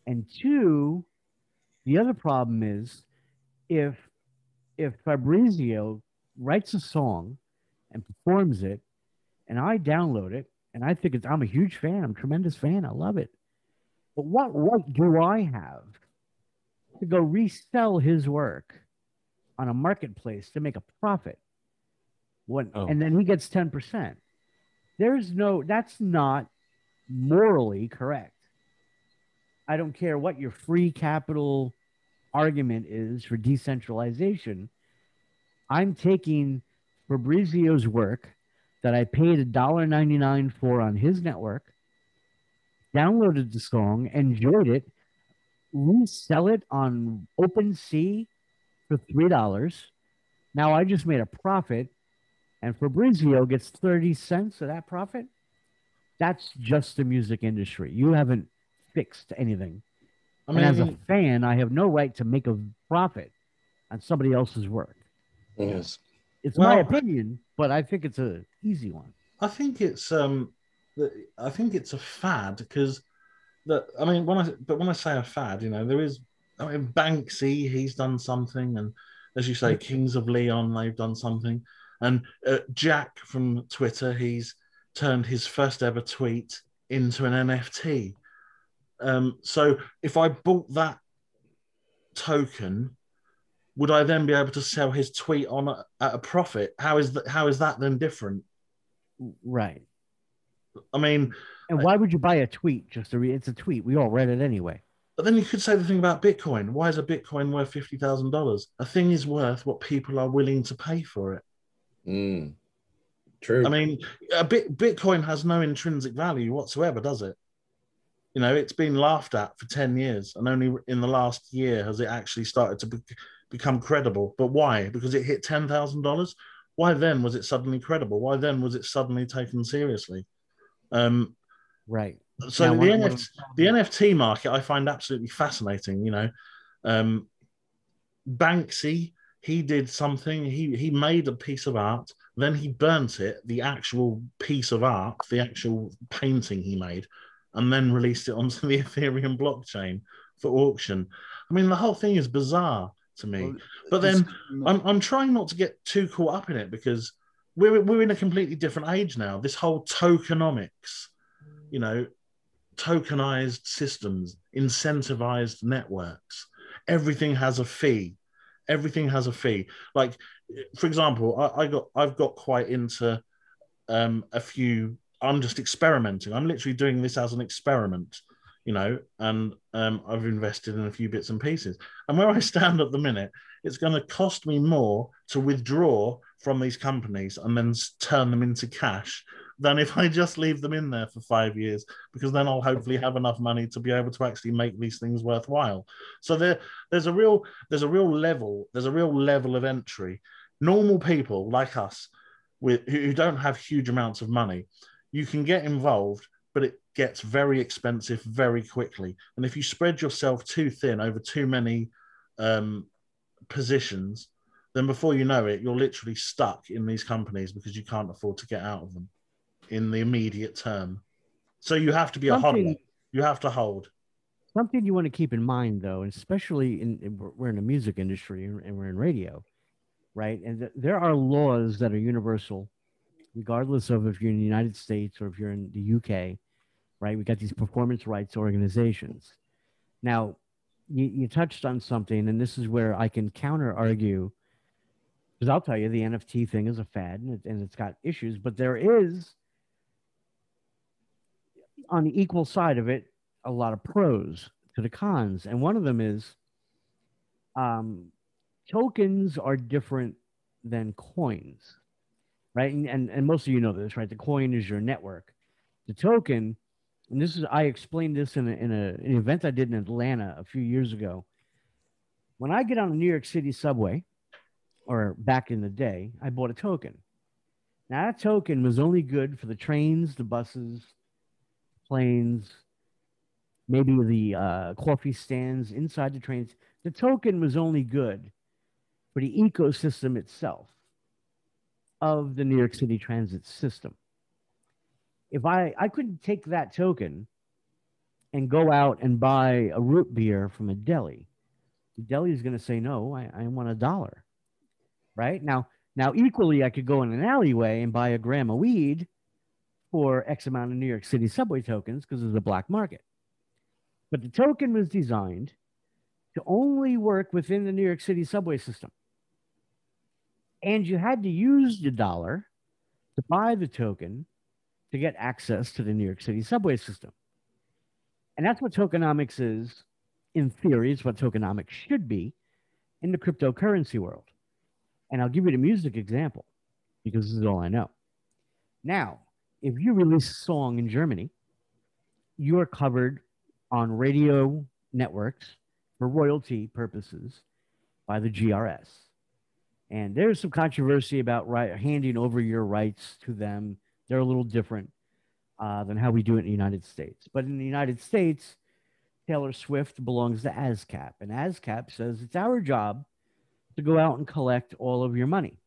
And two, the other problem is if Fabrizio writes a song and performs it, and I download it, and I think I'm a huge fan, I'm a tremendous fan, I love it. But what right do I have to go resell his work on a marketplace to make a profit? And then he gets 10%. That's not morally correct. I don't care what your free capital argument is for decentralization. I'm taking Fabrizio's work that I paid $1.99 for on his network, downloaded the song, enjoyed it, resell it on OpenSea for $3. Now I just made a profit, and Fabrizio gets 30 cents of that profit. That's just the music industry. You haven't fixed anything. I mean, and as a fan, I have no right to make a profit on somebody else's work. Yes. It's my opinion, but I think it's an easy one. I think it's a fad because when I say a fad, there is Banksy, he's done something, and as you say, Kings of Leon, they've done something, and Jack from Twitter, he's turned his first ever tweet into an NFT. So if I bought that token, would I then be able to sell his tweet on at a profit? How is that then different? Right. I mean, and why would you buy a tweet just to read? It's a tweet. We all read it anyway. But then you could say the thing about Bitcoin. Why is a Bitcoin worth $50,000? A thing is worth what people are willing to pay for it. True. I mean, Bitcoin has no intrinsic value whatsoever, does it? It's been laughed at for 10 years, and only in the last year has it actually started to become credible. But why? Because it hit $10,000. Why then was it suddenly credible? Why then was it suddenly taken seriously? Right. So now, the NFT market I find absolutely fascinating. Banksy, he did something. He made a piece of art. Then he burnt it, the actual piece of art, the actual painting he made, and then released it onto the Ethereum blockchain for auction. I mean, the whole thing is bizarre to me. But then I'm trying not to get too caught up in it because we're in a completely different age now. This whole tokenomics, tokenized systems, incentivized networks. Everything has a fee. Everything has a fee. Like, for example, I've got quite into a few. I'm just experimenting. I'm literally doing this as an experiment, and I've invested in a few bits and pieces. And where I stand at the minute, it's going to cost me more to withdraw from these companies and then turn them into cash than if I just leave them in there for 5 years, because then I'll hopefully have enough money to be able to actually make these things worthwhile. So there's a real level of entry. Normal people like us who don't have huge amounts of money, you can get involved, but it gets very expensive very quickly. And if you spread yourself too thin over too many positions, then before you know it, you're literally stuck in these companies because you can't afford to get out of them in the immediate term. So you have to be a hodler. You have to hold. Something you want to keep in mind, though, especially we're in the music industry and we're in radio, right? And there are laws that are universal, regardless of if you're in the United States or if you're in the UK, right? We got these performance rights organizations. Now, you touched on something, and this is where I can counter argue, because I'll tell you the NFT thing is a fad and it's got issues, but there is, on the equal side of it, a lot of pros to the cons. And one of them is tokens are different than coins, right? And most of you know this, right? The coin is your network. The token, and I explained this in an event I did in Atlanta a few years ago. When I get on the New York City subway, or back in the day, I bought a token. Now, that token was only good for the trains, the buses, planes, maybe the coffee stands inside the trains. The token was only good for the ecosystem itself of the New York City transit system. If I couldn't take that token and go out and buy a root beer from a deli, the deli is going to say, no, I want $1, right? Now, equally, I could go in an alleyway and buy a gram of weed for X amount of New York City subway tokens because there's a black market. But the token was designed to only work within the New York City subway system. And you had to use the dollar to buy the token to get access to the New York City subway system. And that's what tokenomics is in theory. It's what tokenomics should be in the cryptocurrency world. And I'll give you the music example because this is all I know. Now, if you release a song in Germany, you are covered on radio networks for royalty purposes by the GRS. And there's some controversy about handing over your rights to them. They're a little different than how we do it in the United States. But in the United States, Taylor Swift belongs to ASCAP. And ASCAP says it's our job to go out and collect all of your money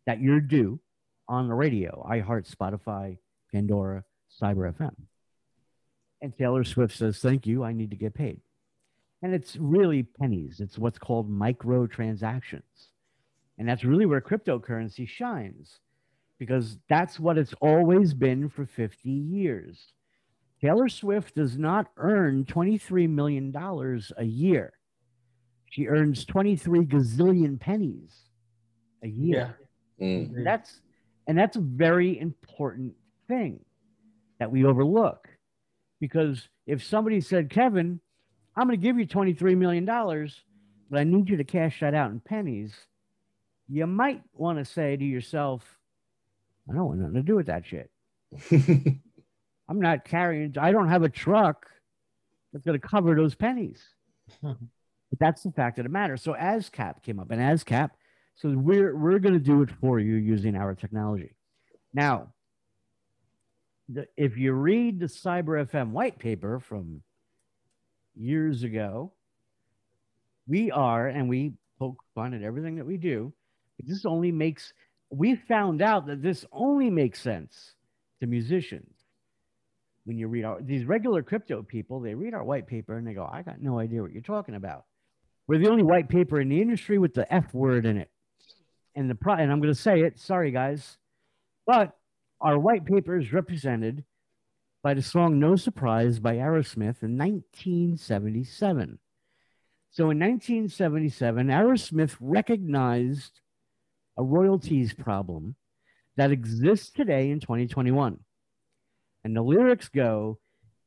that you're due on the radio, iHeart, Spotify, Pandora, Cyber FM. And Taylor Swift says, thank you, I need to get paid. And it's really pennies. It's what's called micro transactions. And that's really where cryptocurrency shines because that's what it's always been for 50 years. Taylor Swift does not earn $23 million a year. She earns 23 gazillion pennies a year. Yeah. Mm. That's a very important thing that we overlook. Because if somebody said, Kevin, I'm going to give you $23 million, but I need you to cash that out in pennies, you might want to say to yourself, I don't want nothing to do with that shit. I'm not carrying, I don't have a truck that's going to cover those pennies. But that's the fact of the matter. So ASCAP came up, and ASCAP says, we're going to do it for you using our technology. Now, if you read the Cyber FM white paper from years ago, we poke fun at everything that we do. We found out that this only makes sense to musicians. When you read these regular crypto people, they read our white paper and they go, I got no idea what you're talking about. We're the only white paper in the industry with the F word in it. And I'm going to say it, sorry guys, but our white paper is represented by the song No Surprise by Aerosmith in 1977. So in 1977, Aerosmith recognized a royalties problem that exists today in 2021. And the lyrics go,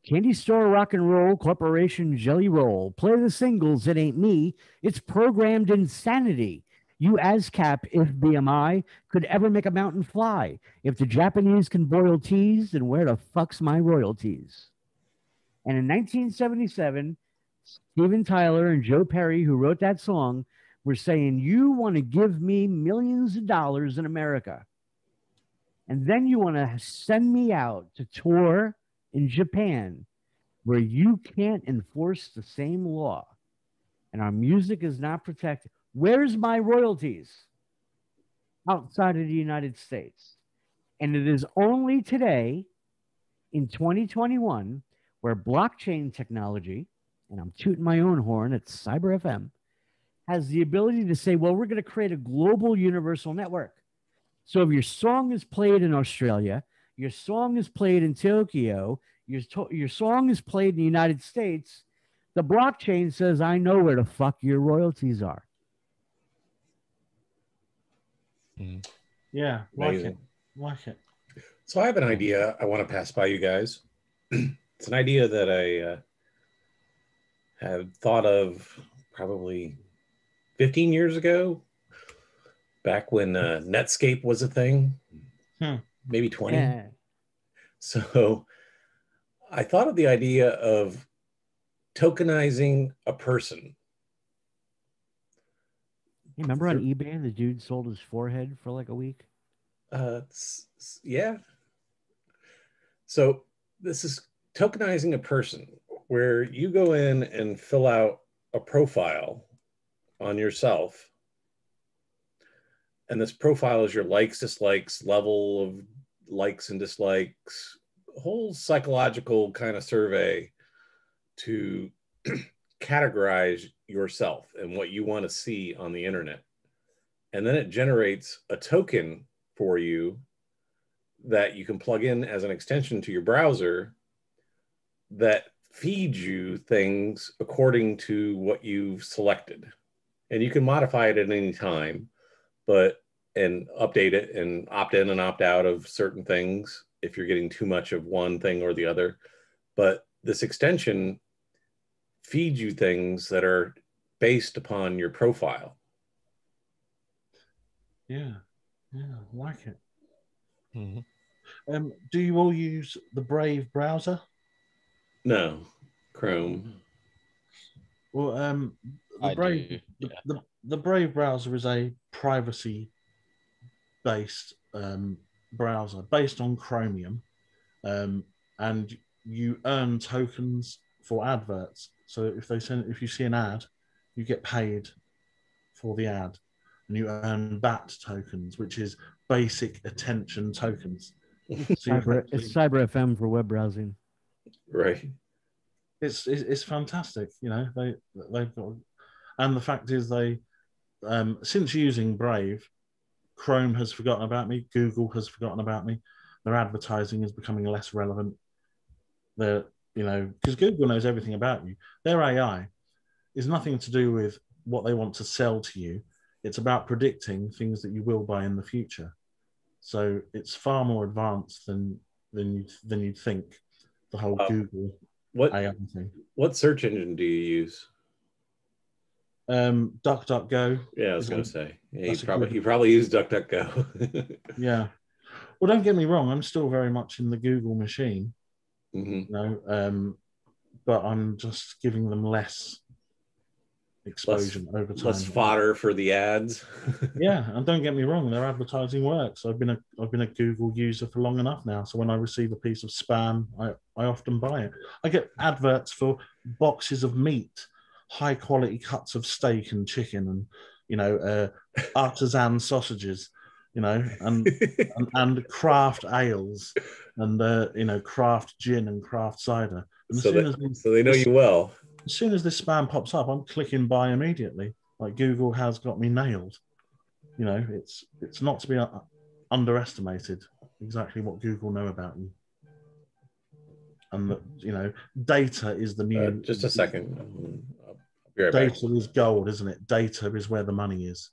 Candy Store Rock and Roll Corporation Jelly Roll. Play the singles, it ain't me. It's programmed insanity. You ASCAP, if BMI, could ever make a mountain fly. If the Japanese can boil teas, then where the fuck's my royalties? And in 1977, Steven Tyler and Joe Perry, who wrote that song, were saying, you want to give me millions of dollars in America. And then you want to send me out to tour in Japan where you can't enforce the same law and our music is not protected. Where's my royalties outside of the United States? And it is only today in 2021 where blockchain technology, and I'm tooting my own horn at Cyber FM, has the ability to say, well, we're going to create a global universal network. So if your song is played in Australia, your song is played in Tokyo, your song is played in the United States, the blockchain says, I know where the fuck your royalties are. Yeah, Amazing. Like it. So I have an idea I want to pass by you guys. It's an idea that I had thought of probably 15 years ago, back when Netscape was a thing, maybe 20. Yeah. So I thought of the idea of tokenizing a person You remember on eBay, the dude sold his forehead for like a week? Yeah. So this is tokenizing a person, where you go in and fill out a profile on yourself. And this profile is your likes, dislikes, level of likes and dislikes, a whole psychological kind of survey to categorize yourself and what you want to see on the internet. And then it generates a token for you that you can plug in as an extension to your browser that feeds you things according to what you've selected. And you can modify it at any time, and update it and opt in and opt out of certain things if you're getting too much of one thing or the other. But this extension feeds you things that are based upon your profile. Yeah, I like it. Mm-hmm. Do you all use the Brave browser? No, Chrome. Well, I do, yeah. the Brave browser is a privacy-based browser based on Chromium, and you earn tokens for adverts. So if you see an ad, you get paid for the ad, and you earn BAT tokens, which is basic attention tokens. So It's Cyber FM for web browsing. Right. It's fantastic. You know, they've got, and the fact is they since using Brave, Chrome has forgotten about me. Google has forgotten about me. Their advertising is becoming less relevant. Because Google knows everything about you. Their AI is nothing to do with what they want to sell to you. It's about predicting things that you will buy in the future. So it's far more advanced than you'd think. The whole Google AI thing. What search engine do you use? DuckDuckGo. Yeah, I was going to say. Yeah, you probably use DuckDuckGo. Yeah. Well, don't get me wrong. I'm still very much in the Google machine. Mm-hmm. You know, but I'm just giving them less exposure over time. Less fodder for the ads. Yeah, and don't get me wrong, their advertising works. I've been a Google user for long enough now, so when I receive a piece of spam, I often buy it. I get adverts for boxes of meat, high quality cuts of steak and chicken, and artisan sausages, and craft ales, and craft gin and craft cider. And so they know you well. As soon as this spam pops up, I'm clicking buy immediately. Like Google has got me nailed. You know, it's not to be underestimated exactly what Google know about you. And that, data is the new. Just a second. I'll be right back. Data is gold, isn't it? Data is where the money is.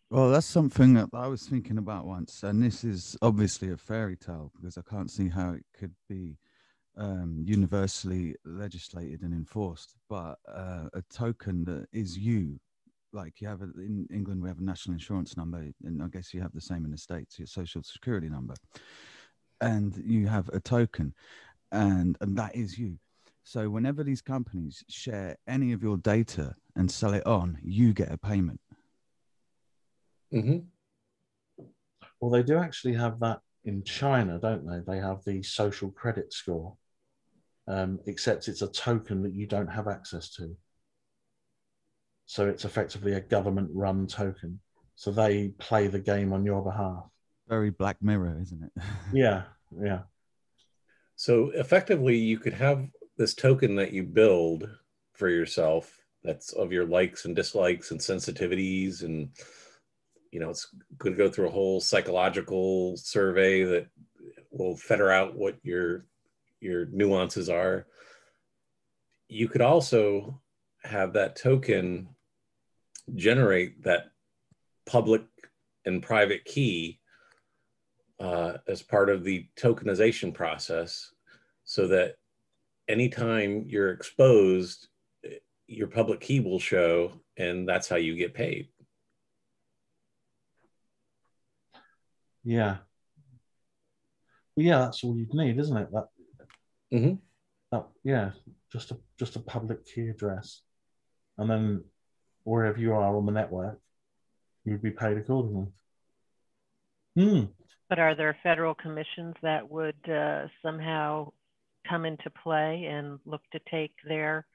Well, that's something that I was thinking about once, and this is obviously a fairy tale because I can't see how it could be universally legislated and enforced. But a token that is you, like you have in England, we have a national insurance number, and I guess you have the same in the States, your social security number, and you have a token, and that is you. So whenever these companies share any of your data and sell it on, you get a payment. Mm-hmm. Well, they do actually have that in China, don't they? They have the social credit score, except it's a token that you don't have access to. So it's effectively a government-run token. So they play the game on your behalf. Very Black Mirror, isn't it? Yeah. So effectively, you could have this token that you build for yourself that's of your likes and dislikes and sensitivities, and it's going to go through a whole psychological survey that will filter out what your nuances are. You could also have that token generate that public and private key as part of the tokenization process, so that anytime you're exposed, your public key will show, and that's how you get paid. Yeah. Well, yeah, that's all you'd need, isn't it? Just a public key address, and then wherever you are on the network, you'd be paid accordingly. Hmm. But are there federal commissions that would somehow come into play and look to take their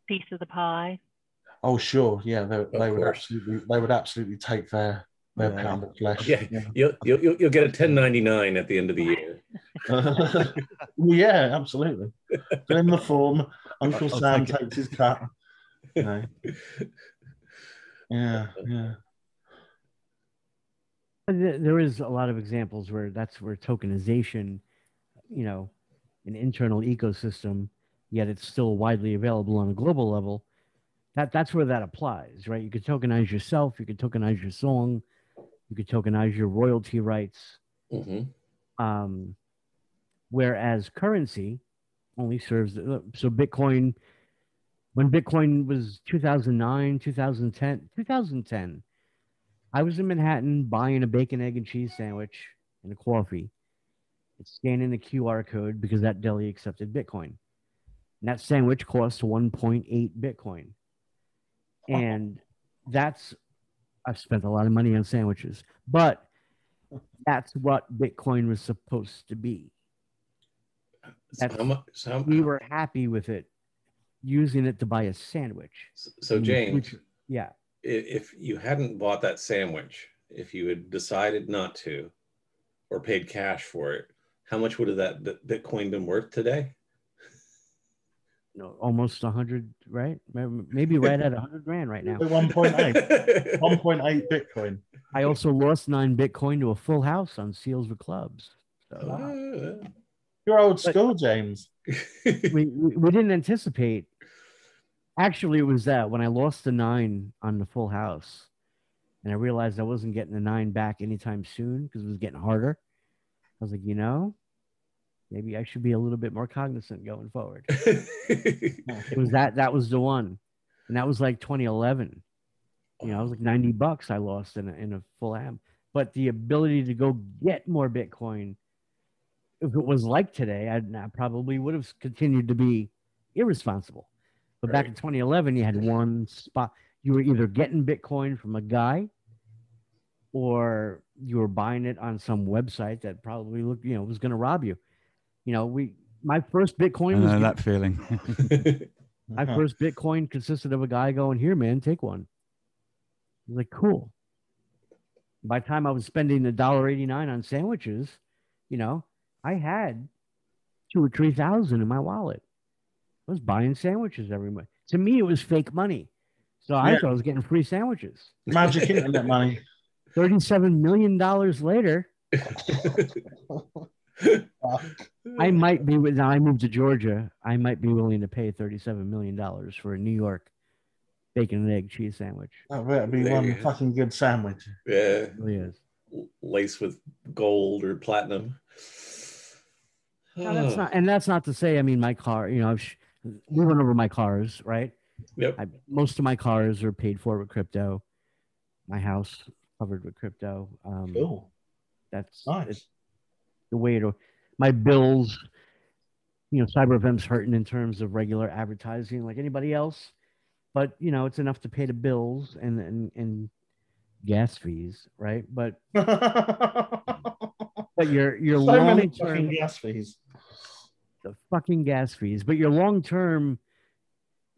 piece of the pie? Oh, sure. Yeah, they would absolutely take their Yeah. pound of flesh. Yeah, you'll get a 1099 at the end of the year. Yeah, absolutely. Fill in the form. Uncle I'll Sam take it. takes his cut. No. Yeah. There is a lot of examples where that's where tokenization, an internal ecosystem, yet it's still widely available on a global level. That's where that applies, right? You could tokenize yourself, you could tokenize your song, you could tokenize your royalty rights. Mm-hmm. Whereas currency only serves so Bitcoin. When Bitcoin was 2009, 2010, I was in Manhattan buying a bacon, egg, and cheese sandwich and a coffee. It's scanning the QR code because that deli accepted Bitcoin. And that sandwich cost 1.8 Bitcoin. And I've spent a lot of money on sandwiches, but that's what Bitcoin was supposed to be. We were happy with it, using it to buy a sandwich. So James, yeah, if you hadn't bought that sandwich, if you had decided not to, or paid cash for it, how much would have that Bitcoin been worth today? No, almost 100, right? Maybe right at 100 grand right now. 1.8 Bitcoin. I also lost 9 Bitcoin to a full house on Seals with Clubs. So, you're old school, James. we didn't anticipate. Actually, it was that when I lost the 9 on the full house, and I realized I wasn't getting the 9 back anytime soon because it was getting harder. I was like, maybe I should be a little bit more cognizant going forward. It was that was the one, and that was like 2011. It was like $90 I lost in a full am. But the ability to go get more Bitcoin, if it was like today, I probably would have continued to be irresponsible. But back in 2011, you had one spot. You were either getting Bitcoin from a guy, or you were buying it on some website that probably looked, was going to rob you. My first Bitcoin was that feeling. My first Bitcoin consisted of a guy going, "Here, man, take one." I was like, cool. By the time I was spending $1.89 on sandwiches, I had 2,000 or 3,000 in my wallet. I was buying sandwiches every month. To me, it was fake money. So I thought I was getting free sandwiches. Magic internet money. $37 million later, I might be now I moved to Georgia. I might be willing to pay $37 million for a New York bacon and egg cheese sandwich. That better be one fucking good sandwich. Yeah. It really is. Laced with gold or platinum. No, that's not to say, my car, we went over my cars, right? Yep. Most of my cars are paid for with crypto. My house covered with crypto. Cool. That's nice. The way to my bills. CyberFM's hurting in terms of regular advertising like anybody else, but it's enough to pay the bills and gas fees, right? But your so long term gas fees. The fucking gas fees. But your long term,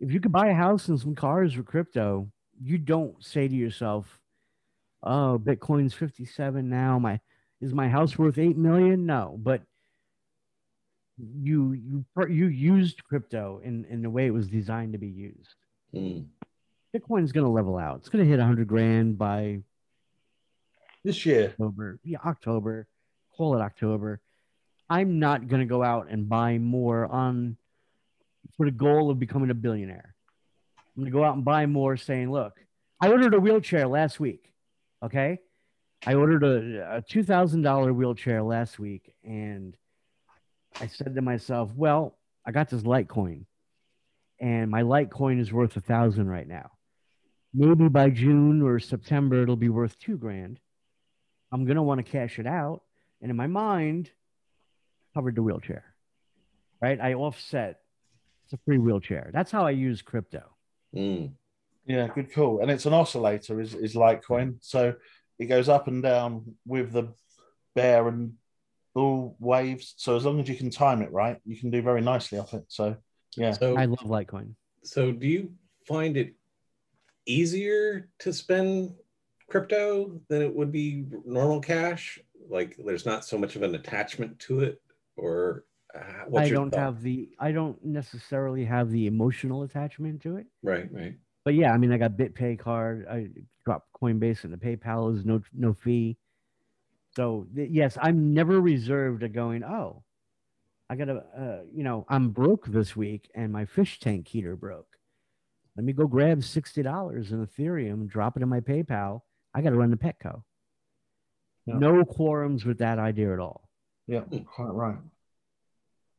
if you could buy a house and some cars with crypto, you don't say to yourself, "Oh, Bitcoin's 57 now. Is my house worth 8 million?" No, but you used crypto in the way it was designed to be used. Bitcoin's going to level out. It's going to hit 100 grand by this year. October. Call it October. I'm not going to go out and buy more for the goal of becoming a billionaire. I'm going to go out and buy more saying, look, I ordered a wheelchair last week. Okay. I ordered a $2,000 wheelchair last week. And I said to myself, well, I got this Litecoin and my Litecoin is worth 1,000 right now. Maybe by June or September, it'll be worth $2,000. I'm going to want to cash it out. And in my mind, covered the wheelchair, right? I offset. It's a free wheelchair. That's how I use crypto. Yeah, good call. And it's an oscillator, is Litecoin. So it goes up and down with the bear and bull waves. So as long as you can time it right, you can do very nicely off it. So yeah. So, I love Litecoin. so do you find it easier to spend crypto than it would be normal cash? Like there's not so much of an attachment to it, or what's your thought? I don't necessarily have the emotional attachment to it. Right, right. But yeah, I mean, I got BitPay card. I drop Coinbase and the PayPal is no fee. So yes, I'm never reserved to going, oh, I gotta, I'm broke this week and my fish tank heater broke. Let me go grab $60 in Ethereum, drop it in my PayPal. I got to run the Petco. Yeah. No quorums with that idea at all. Yeah, quite right.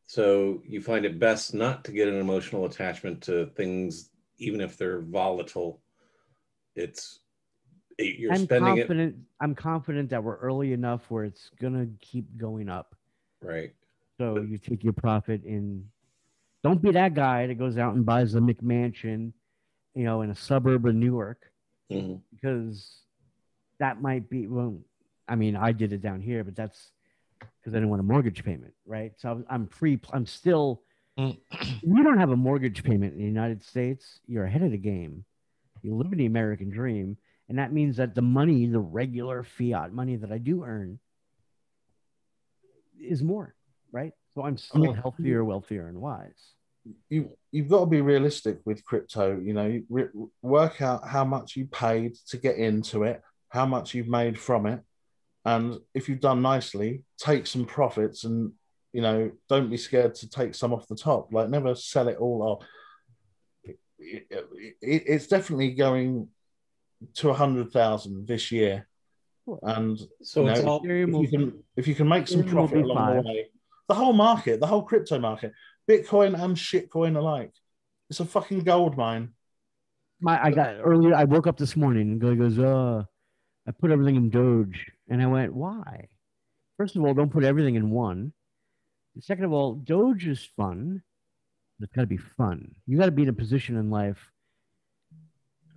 So you find it best not to get an emotional attachment to things, even if they're volatile. You're spending it. I'm confident that we're early enough where it's gonna keep going up. Right. So you take your profit in. Don't be that guy that goes out and buys a McMansion, in a suburb of Newark, because that might be, well, I mean, I did it down here, but that's because I didn't want a mortgage payment, right? So I'm still, if you don't have a mortgage payment in the United States, you're ahead of the game. You live in the American dream. And that means that the money, the regular fiat money that I do earn is more, right? So I'm still healthier, wealthier, and wise. You've got to be realistic with crypto. Work out how much you paid to get into it, how much you've made from it, and if you've done nicely, take some profits, and don't be scared to take some off the top. Like, never sell it all off. It's definitely going to 100,000 this year, and so if you can make some profit along the way, the whole crypto market, Bitcoin and shitcoin alike, it's a fucking gold mine. I woke up this morning and goes, I put everything in Doge, and I went, why? First of all, don't put everything in one. Second of all, Doge is fun. It's got to be fun. You got to be in a position in life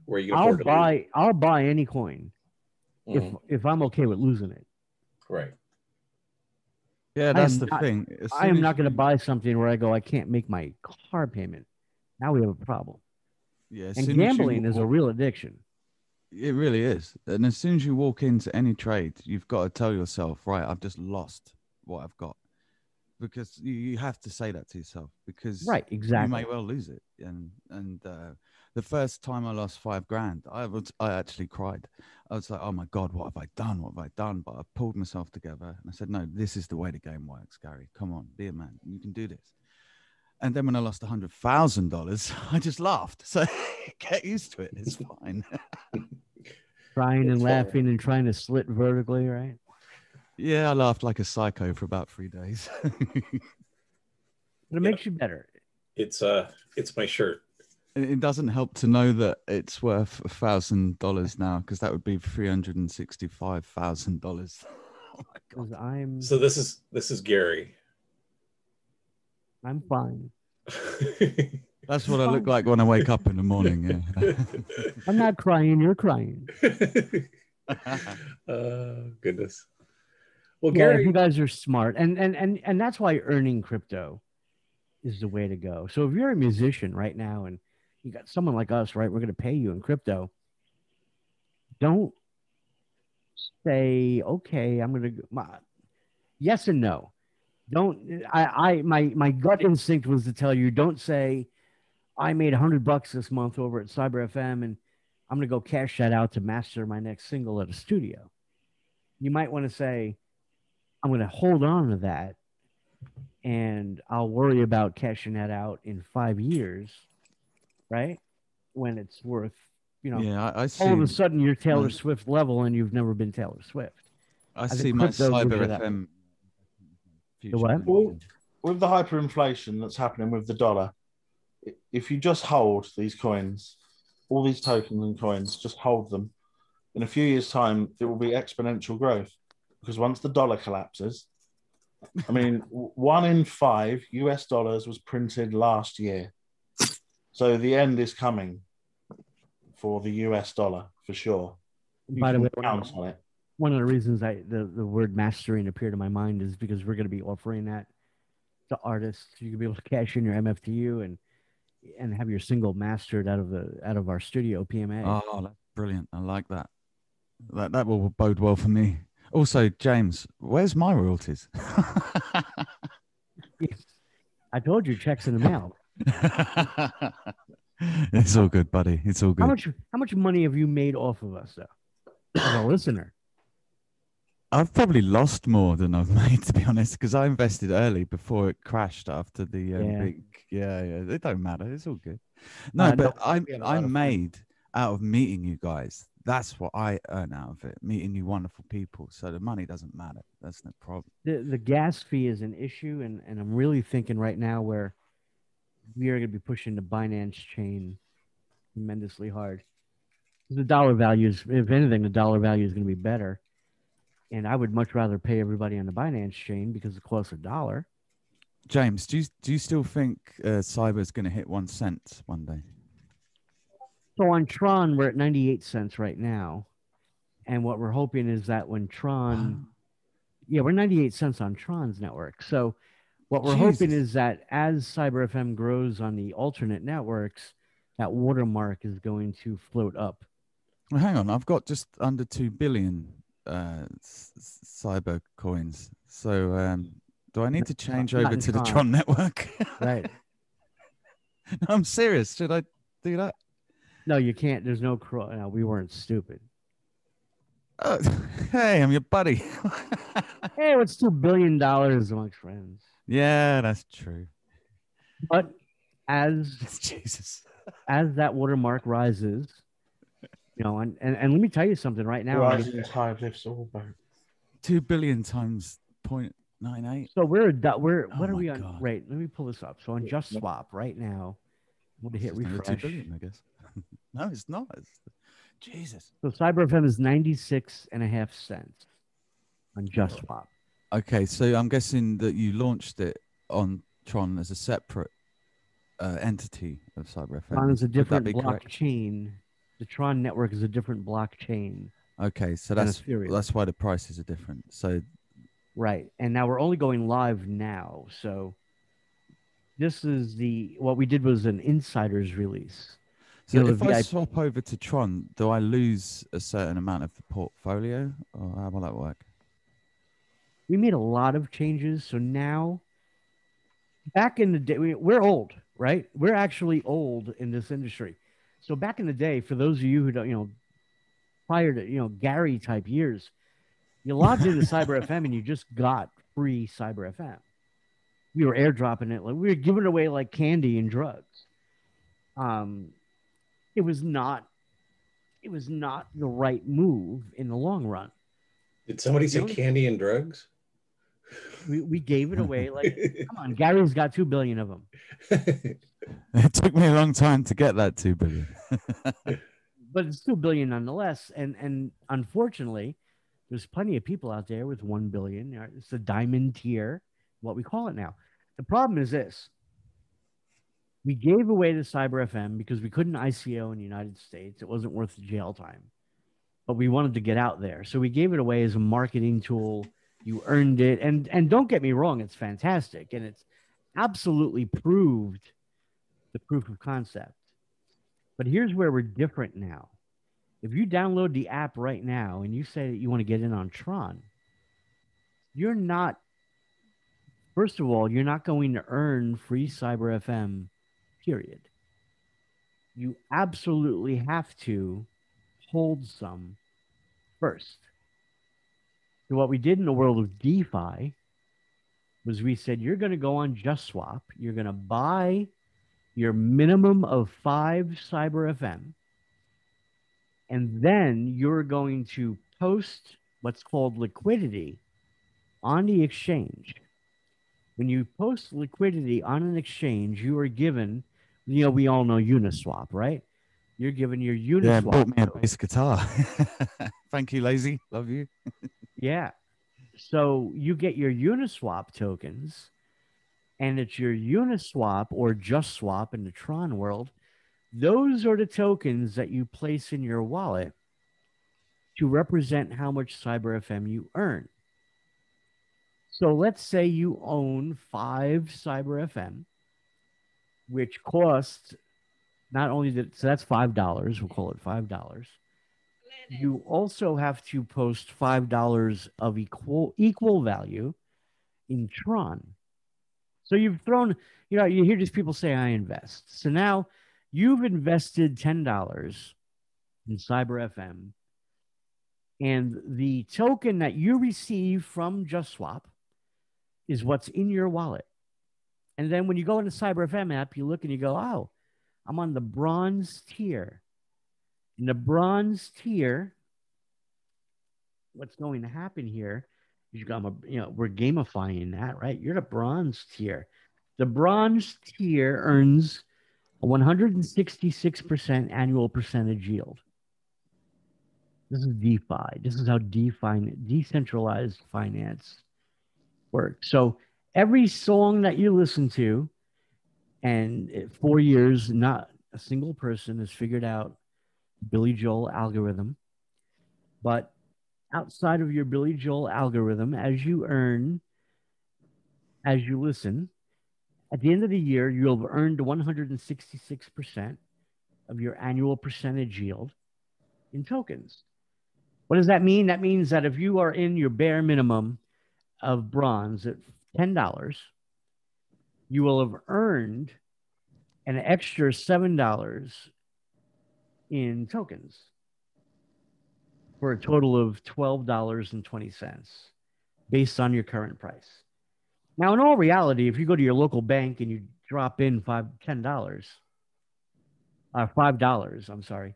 where you can I'll buy any coin if I'm okay with losing it. Right. Yeah, that's the thing. I am not going to buy something where I go, I can't make my car payment. Now we have a problem. Yeah, and gambling is a real addiction. It really is. And as soon as you walk into any trade, you've got to tell yourself, right, I've just lost what I've got. Because you have to say that to yourself, because right, exactly, you may well lose it. And the first time I lost $5,000, I actually cried. I was like, oh my God, what have I done? What have I done? But I pulled myself together and I said, no, this is the way the game works, Gary. Come on, be a man. You can do this. And then when I lost $100,000, I just laughed. So get used to it. It's fine. Crying and laughing and trying to slit vertically, right? Yeah, I laughed like a psycho for about 3 days. But it makes you better. It's my shirt. It doesn't help to know that it's worth $1,000 now, because that would be $365,000. Oh my God. So this is Gary. I'm fine. That's what I look like when I wake up in the morning. Yeah. I'm not crying. You're crying. Goodness. Well, yeah, Gary, you guys are smart, and that's why earning crypto is the way to go. So if you're a musician right now and you got someone like us, right, we're going to pay you in crypto. Don't say, okay, I'm going to yes and no. Don't my gut instinct was to tell you, don't say, I made $100 this month over at Cyber FM and I'm going to go cash that out to master my next single at a studio. You might want to say, I'm going to hold on to that and I'll worry about cashing that out in 5 years, right? When it's worth, yeah, I see. All of a sudden you're Taylor Swift level and you've never been Taylor Swift. I see my Cyber FM. The what? With the hyperinflation that's happening with the dollar, if you just hold these coins, all these tokens and coins, just hold them. In a few years' time, it will be exponential growth, because once the dollar collapses, I mean, 1 in 5 US dollars was printed last year. So the end is coming for the US dollar for sure. You By the can way, count on it. one of the reasons the word mastering appeared in my mind is because we're going to be offering that to artists. You can be able to cash in your MFTU and have your single mastered out of our studio PMA. Oh, that's brilliant. I like that. That will bode well for me. Also, James, where's my royalties? I told you, checks in the mail. It's all good, buddy. It's all good. How much money have you made off of us, though, as a listener? I've probably lost more than I've made, to be honest, because I invested early before it crashed after the big. Yeah. It don't matter. It's all good. No, but I'm made out of meeting you guys. That's what I earn out of it, meeting you wonderful people. So the money doesn't matter. That's no problem. The gas fee is an issue, and I'm really thinking right now where we are going to be pushing the Binance chain tremendously hard. The dollar values, if anything, the dollar value is going to be better. And I would much rather pay everybody on the Binance chain because it costs $1. James, do you still think cyber is going to hit 1 cent one day? So on Tron, we're at 98 cents right now. And what we're hoping is that when Tron, we're 98 cents on Tron's network. So what we're hoping is that as Cyber FM grows on the alternate networks, that watermark is going to float up. Well, hang on. I've got just under 2 billion cyber coins. So do I need to change over to the Tron network? Right. I'm serious. Should I do that? No, you can't. There's no we weren't stupid. Oh, hey, I'm your buddy. Hey, what's $2 billion amongst friends? Yeah, that's true. But as that watermark rises, and let me tell you something right now. Rising as high as lifts all boat. 2 billion times 0.98. So what are we on? God. Right, let me pull this up. So on Just Swap right now, I'm going to hit refresh. 2 billion, I guess. No, it's not. Jesus. So Cyber FM is 96.5 cents on Just Swap. Okay, so I'm guessing that you launched it on Tron as a separate entity of Cyber FM. Tron is a different blockchain. The Tron network is a different blockchain. Okay, so that's why the prices are different. So right, and now we're only going live now. So this is what we did was an insider's release. So if I swap over to Tron, do I lose a certain amount of the portfolio, or how will that work? We made a lot of changes. So now, back in the day, we're old, right? We're actually old in this industry. So back in the day, for those of you who don't, prior to, Gary type years, you logged into Cyber FM and you just got free Cyber FM. We were airdropping it. We were giving it away like candy and drugs. It was not the right move in the long run. Did somebody say candy and drugs? We gave it away like, come on, Gary's got 2 billion of them. It took me a long time to get that 2 billion. But it's 2 billion nonetheless. And unfortunately, there's plenty of people out there with 1 billion. It's the diamond tier, what we call it now. The problem is this. We gave away the Cyber FM because we couldn't ICO in the United States. It wasn't worth the jail time. But we wanted to get out there. So we gave it away as a marketing tool. You earned it. And don't get me wrong, it's fantastic. And it's absolutely proved the proof of concept. But here's where we're different now. If you download the app right now and you say that you want to get in on Tron, you're not, first of all, you're not going to earn free Cyber FM, period. You absolutely have to hold some first. So what we did in the world of DeFi was we said, you're going to go on Just Swap. You're going to buy your minimum of 5 Cyber FM. And then you're going to post what's called liquidity on the exchange. When you post liquidity on an exchange, you are given, we all know Uniswap, right? You're given your Uniswap. Yeah, bought me a bass guitar. Thank you, Lazy. Love you. Yeah. So you get your Uniswap tokens, and it's your Uniswap or Just Swap in the Tron world Those are the tokens that you place in your wallet to represent how much Cyber FM you earn. So let's say you own 5 Cyber FM, which cost not only that, so that's $5. We'll call it $5. You also have to post $5 of equal value in Tron. So you've thrown, you hear these people say, I invest. So now you've invested $10 in Cyber FM, and the token that you receive from JustSwap is what's in your wallet. And then when you go into Cyber FM app, you look and you go, oh, I'm on the bronze tier. In the bronze tier, what's going to happen here is we're gamifying that, right? You're the bronze tier. The bronze tier earns a 166% annual percentage yield. This is DeFi. This is how decentralized finance works. So every song that you listen to, and 4 years, not a single person has figured out Billy Joel algorithm. But outside of your Billy Joel algorithm, as you listen, at the end of the year, you'll have earned 166% of your annual percentage yield in tokens. What does that mean? That means that if you are in your bare minimum of bronze at $10, you will have earned an extra $7 in tokens for a total of $12.20 based on your current price. Now, in all reality, if you go to your local bank and you drop in $5, I'm sorry,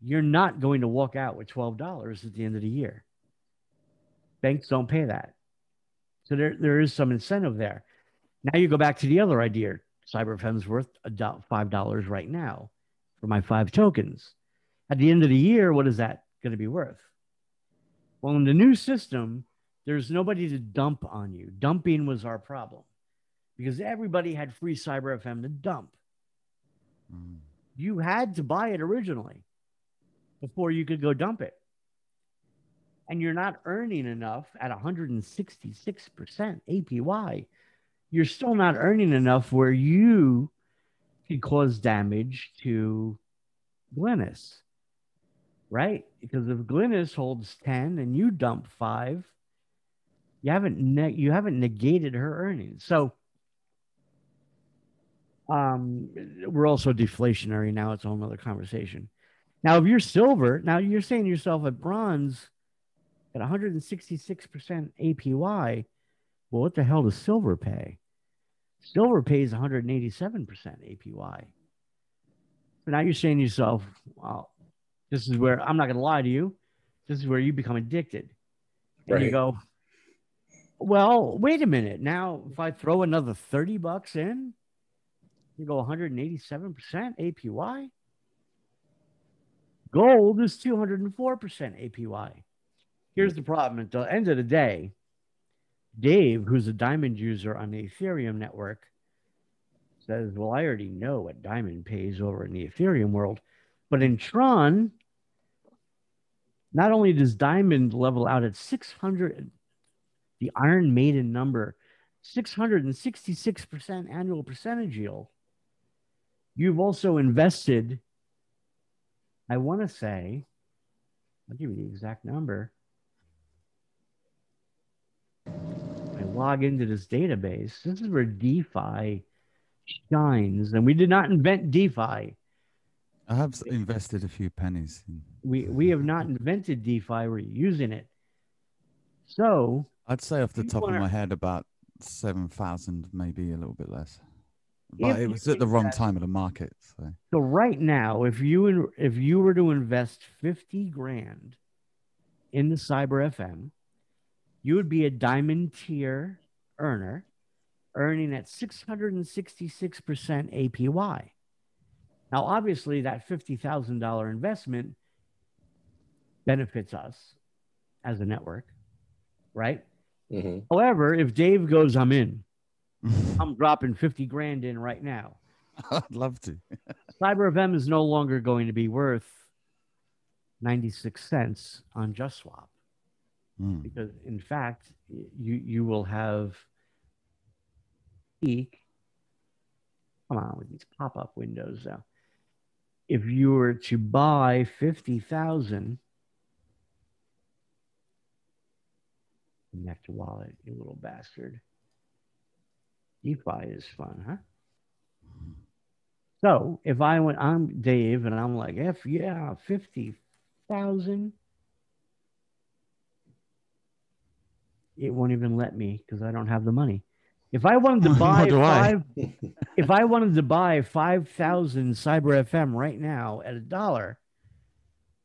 you're not going to walk out with $12 at the end of the year. Banks don't pay that. So there is some incentive there. Now you go back to the other idea. CyberFM's worth $5 right now for my 5 tokens. At the end of the year, what is that going to be worth? Well, in the new system, there's nobody to dump on you. Dumping was our problem because everybody had free CyberFM to dump. You had to buy it originally before you could go dump it. And you're not earning enough at 166% APY. You're still not earning enough where you could cause damage to Glynis, right? Because if Glynis holds 10 and you dump 5, you haven't negated her earnings. So we're also deflationary now. It's a whole other conversation. Now, if you're silver, now you're saying to yourself at bronze at 166% APY, well, what the hell does silver pay? Silver pays 187% APY. So now you're saying to yourself, well, this is where, I'm not going to lie to you, this is where you become addicted. And you go, well, wait a minute. Now, if I throw another $30 in, you go 187% APY. Gold is 204% APY. Here's the problem. At the end of the day, Dave, who's a Diamond user on the Ethereum network, says, well, I already know what Diamond pays over in the Ethereum world. But in Tron, not only does Diamond level out at 600, the Iron Maiden number, 666% annual percentage yield, you've also invested, I want to say, I'll give you the exact number. I log into this database. This is where DeFi shines. And we did not invent DeFi. I have invested a few pennies. We have not invented DeFi. We're using it. So I'd say off the top of my head about 7,000, maybe a little bit less. But it was at the wrong time of the market. So right now, if you were to invest 50 grand in the Cyber FM, you would be a Diamond tier earner, earning at 666% APY. Now, obviously, that $50,000 investment benefits us as a network, right? However, if Dave goes, I'm in, I'm dropping 50 grand in right now, I'd love to. Cyber FM is no longer going to be worth 96 cents on JustSwap because, in fact, you will have peak. Come on with these pop-up windows now. If you were to buy 50,000, connect wallet, you little bastard. DeFi is fun, huh? So if I'm Dave and I'm like, 50,000. It won't even let me because I don't have the money. If I wanted to buy if I wanted to buy 5,000 Cyber FM right now at $1,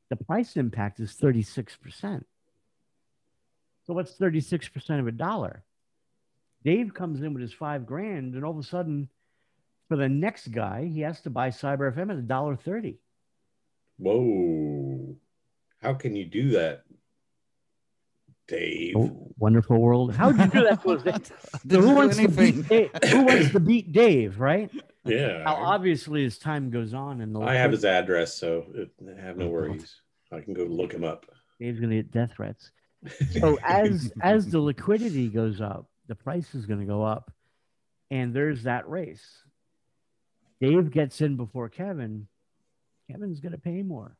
the price impact is 36%. So what's 36% of $1? Dave comes in with his $5,000, and all of a sudden, for the next guy, he has to buy Cyber FM at $1.30. Whoa! How can you do that, Dave? Oh, wonderful world. How'd you do that to us, Dave? So who wants to beat Dave, right? Yeah. Now, obviously, as time goes on, and I have his address, so I have no worries. I can go look him up. Dave's going to get death threats. So as the liquidity goes up, the price is going to go up, and there's that race. Dave gets in before Kevin. Kevin's going to pay more.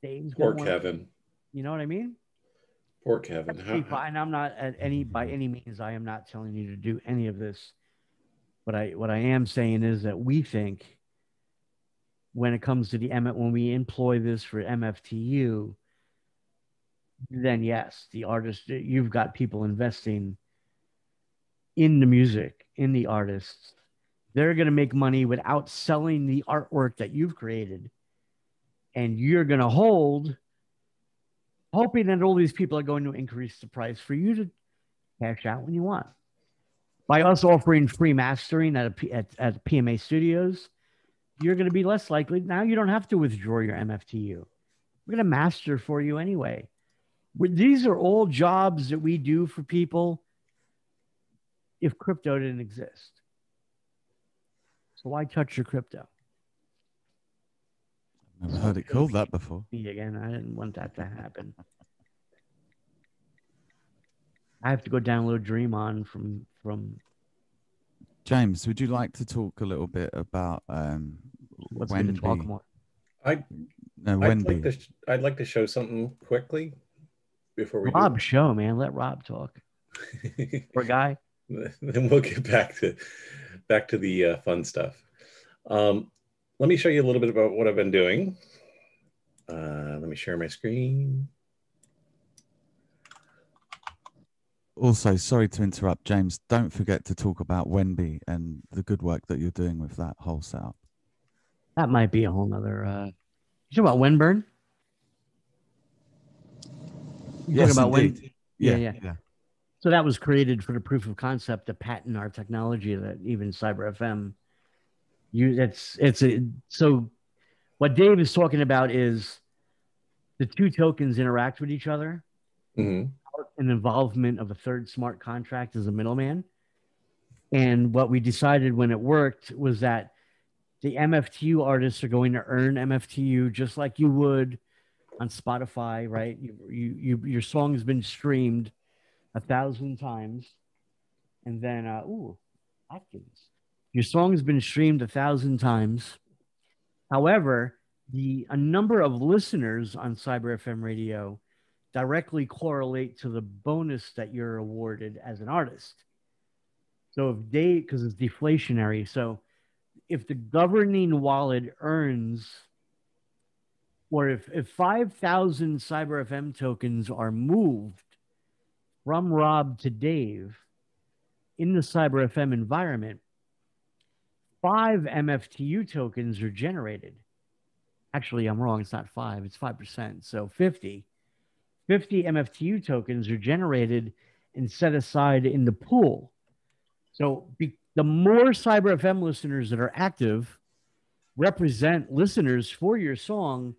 Dave's poor Kevin. You know what I mean? Poor Kevin. And I'm not by any means. I am not telling you to do any of this. What I am saying is that we think when it comes to when we employ this for MFTU, then yes, the artist, you've got people investing in the music, in the artists. They're going to make money without selling the artwork that you've created. And you're going to hold, hoping that all these people are going to increase the price for you to cash out when you want. By us offering free mastering at PMA Studios, you're going to be less likely. Now you don't have to withdraw your MFTU. We're going to master for you anyway. These are all jobs that we do for people if crypto didn't exist. So why touch your crypto? I've never heard it called that before. Me again. I didn't want that to happen. I have to go download Dream On from. James, would you like to talk a little bit about what's going to talk more? I'd like to show something quickly before we show, man. Let Rob talk. Poor guy. Then we'll get back to the fun stuff. Let me show you a little bit about what I've been doing. Let me share my screen. Also, sorry to interrupt, James. Don't forget to talk about Wenby and the good work that you're doing with that whole setup. That might be a whole nother. You talking about Wenburn? Yes, about indeed. Yeah. So that was created for the proof of concept to patent our technology that even Cyber FM. So what Dave is talking about is the two tokens interact with each other. Mm-hmm. An involvement of a third smart contract as a middleman. And what we decided when it worked was that the MFTU artists are going to earn MFTU just like you would on Spotify, right? Your song has been streamed 1,000 times. And then, Atkins. Your song has been streamed 1,000 times. However, a number of listeners on Cyber FM radio directly correlate to the bonus that you're awarded as an artist. So because it's deflationary. So if the governing wallet earns, or if 5,000 Cyber FM tokens are moved from Rob to Dave in the Cyber FM environment, 5 MFTU tokens are generated. Actually, I'm wrong. It's not 5. It's 5%. So 50 MFTU tokens are generated and set aside in the pool. So the more Cyber FM listeners that are active represent listeners for your song,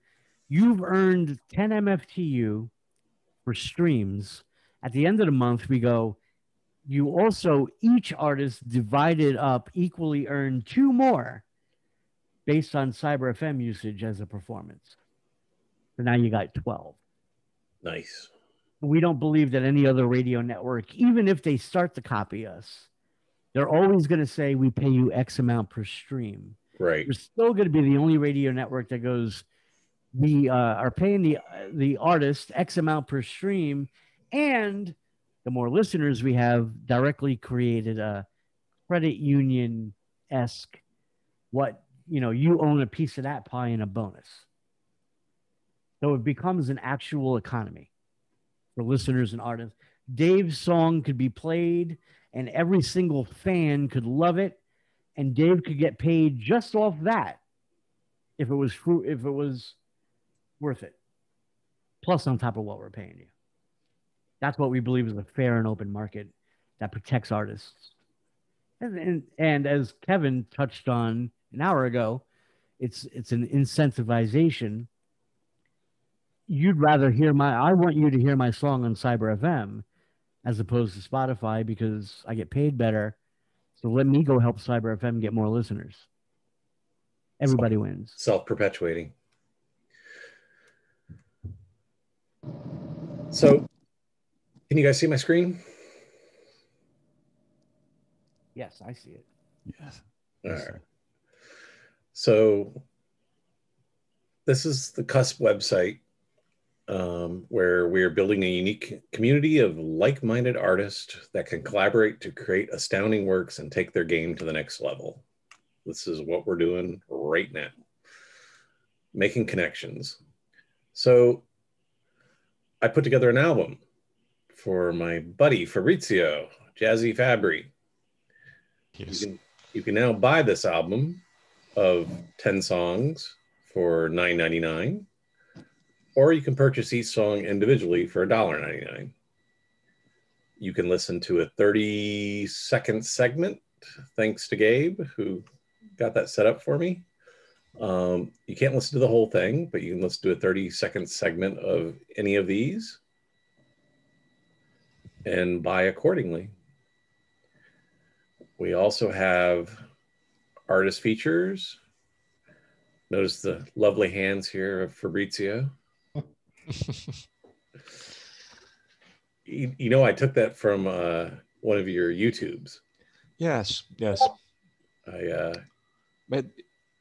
you've earned 10 MFTU for streams. At the end of the month, we go, You also, each artist divided up equally earned 2 more based on Cyber FM usage as a performance. So now you got 12. Nice. We don't believe that any other radio network, even if they start to copy us, they're always going to say we pay you X amount per stream. Right. We're still going to be the only radio network that goes, we are paying the artist X amount per stream, and the more listeners we have, directly created a credit union esque, what, you own a piece of that pie in a bonus. So it becomes an actual economy for listeners and artists. Dave's song could be played and every single fan could love it, and Dave could get paid just off that if it was worth it. Plus on top of what we're paying you. That's what we believe is a fair and open market that protects artists. And as Kevin touched on an hour ago, it's an incentivization. I want you to hear my song on Cyber FM as opposed to Spotify because I get paid better. So let me go help Cyber FM get more listeners. Everybody wins. Self-perpetuating. So, can you guys see my screen? Yes, I see it. Yes. All right. So, this is the Cusp website where we are building a unique community of like-minded artists that can collaborate to create astounding works and take their game to the next level. This is what we're doing right now. Making connections. So I put together an album for my buddy Fabrizio, Jazzy Fabry. Yes. You can now buy this album of 10 songs for $9.99, or you can purchase each song individually for $1.99. You can listen to a 30-second segment, thanks to Gabe, who got that set up for me. You can't listen to the whole thing, but you can listen to a 30-second segment of any of these and buy accordingly. We also have artist features. Notice the lovely hands here of Fabrizio. I took that from one of your YouTubes. Yes. But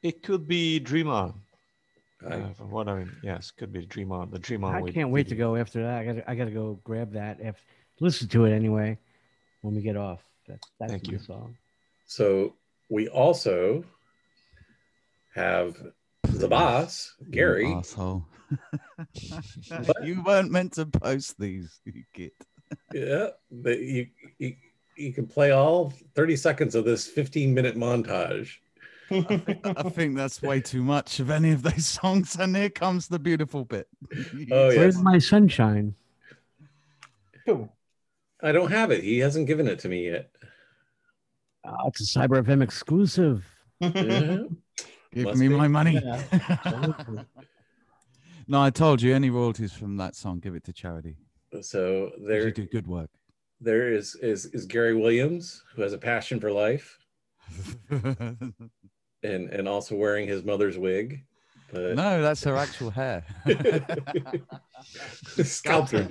it could be Dream On. From what I mean, yes, could be Dream On. The Dream On. I can't wait to go after that. I gotta go grab that. Listen to it anyway when we get off. That's Thank you. Song. So we also have the boss, Gary. You asshole. You weren't meant to post these, you git. Yeah, but you can play all 30 seconds of this 15-minute montage. I think that's way too much of any of those songs, and here comes the beautiful bit. Oh, yes. Where's my sunshine? Cool. I don't have it. He hasn't given it to me yet. It's a Cyber FM exclusive. Yeah. Give me my money. Yeah. No, I told you, any royalties from that song, give it to charity. So You do good work. there is Gary Williams, who has a passion for life and also wearing his mother's wig. But No, that's her actual hair. Sculptor.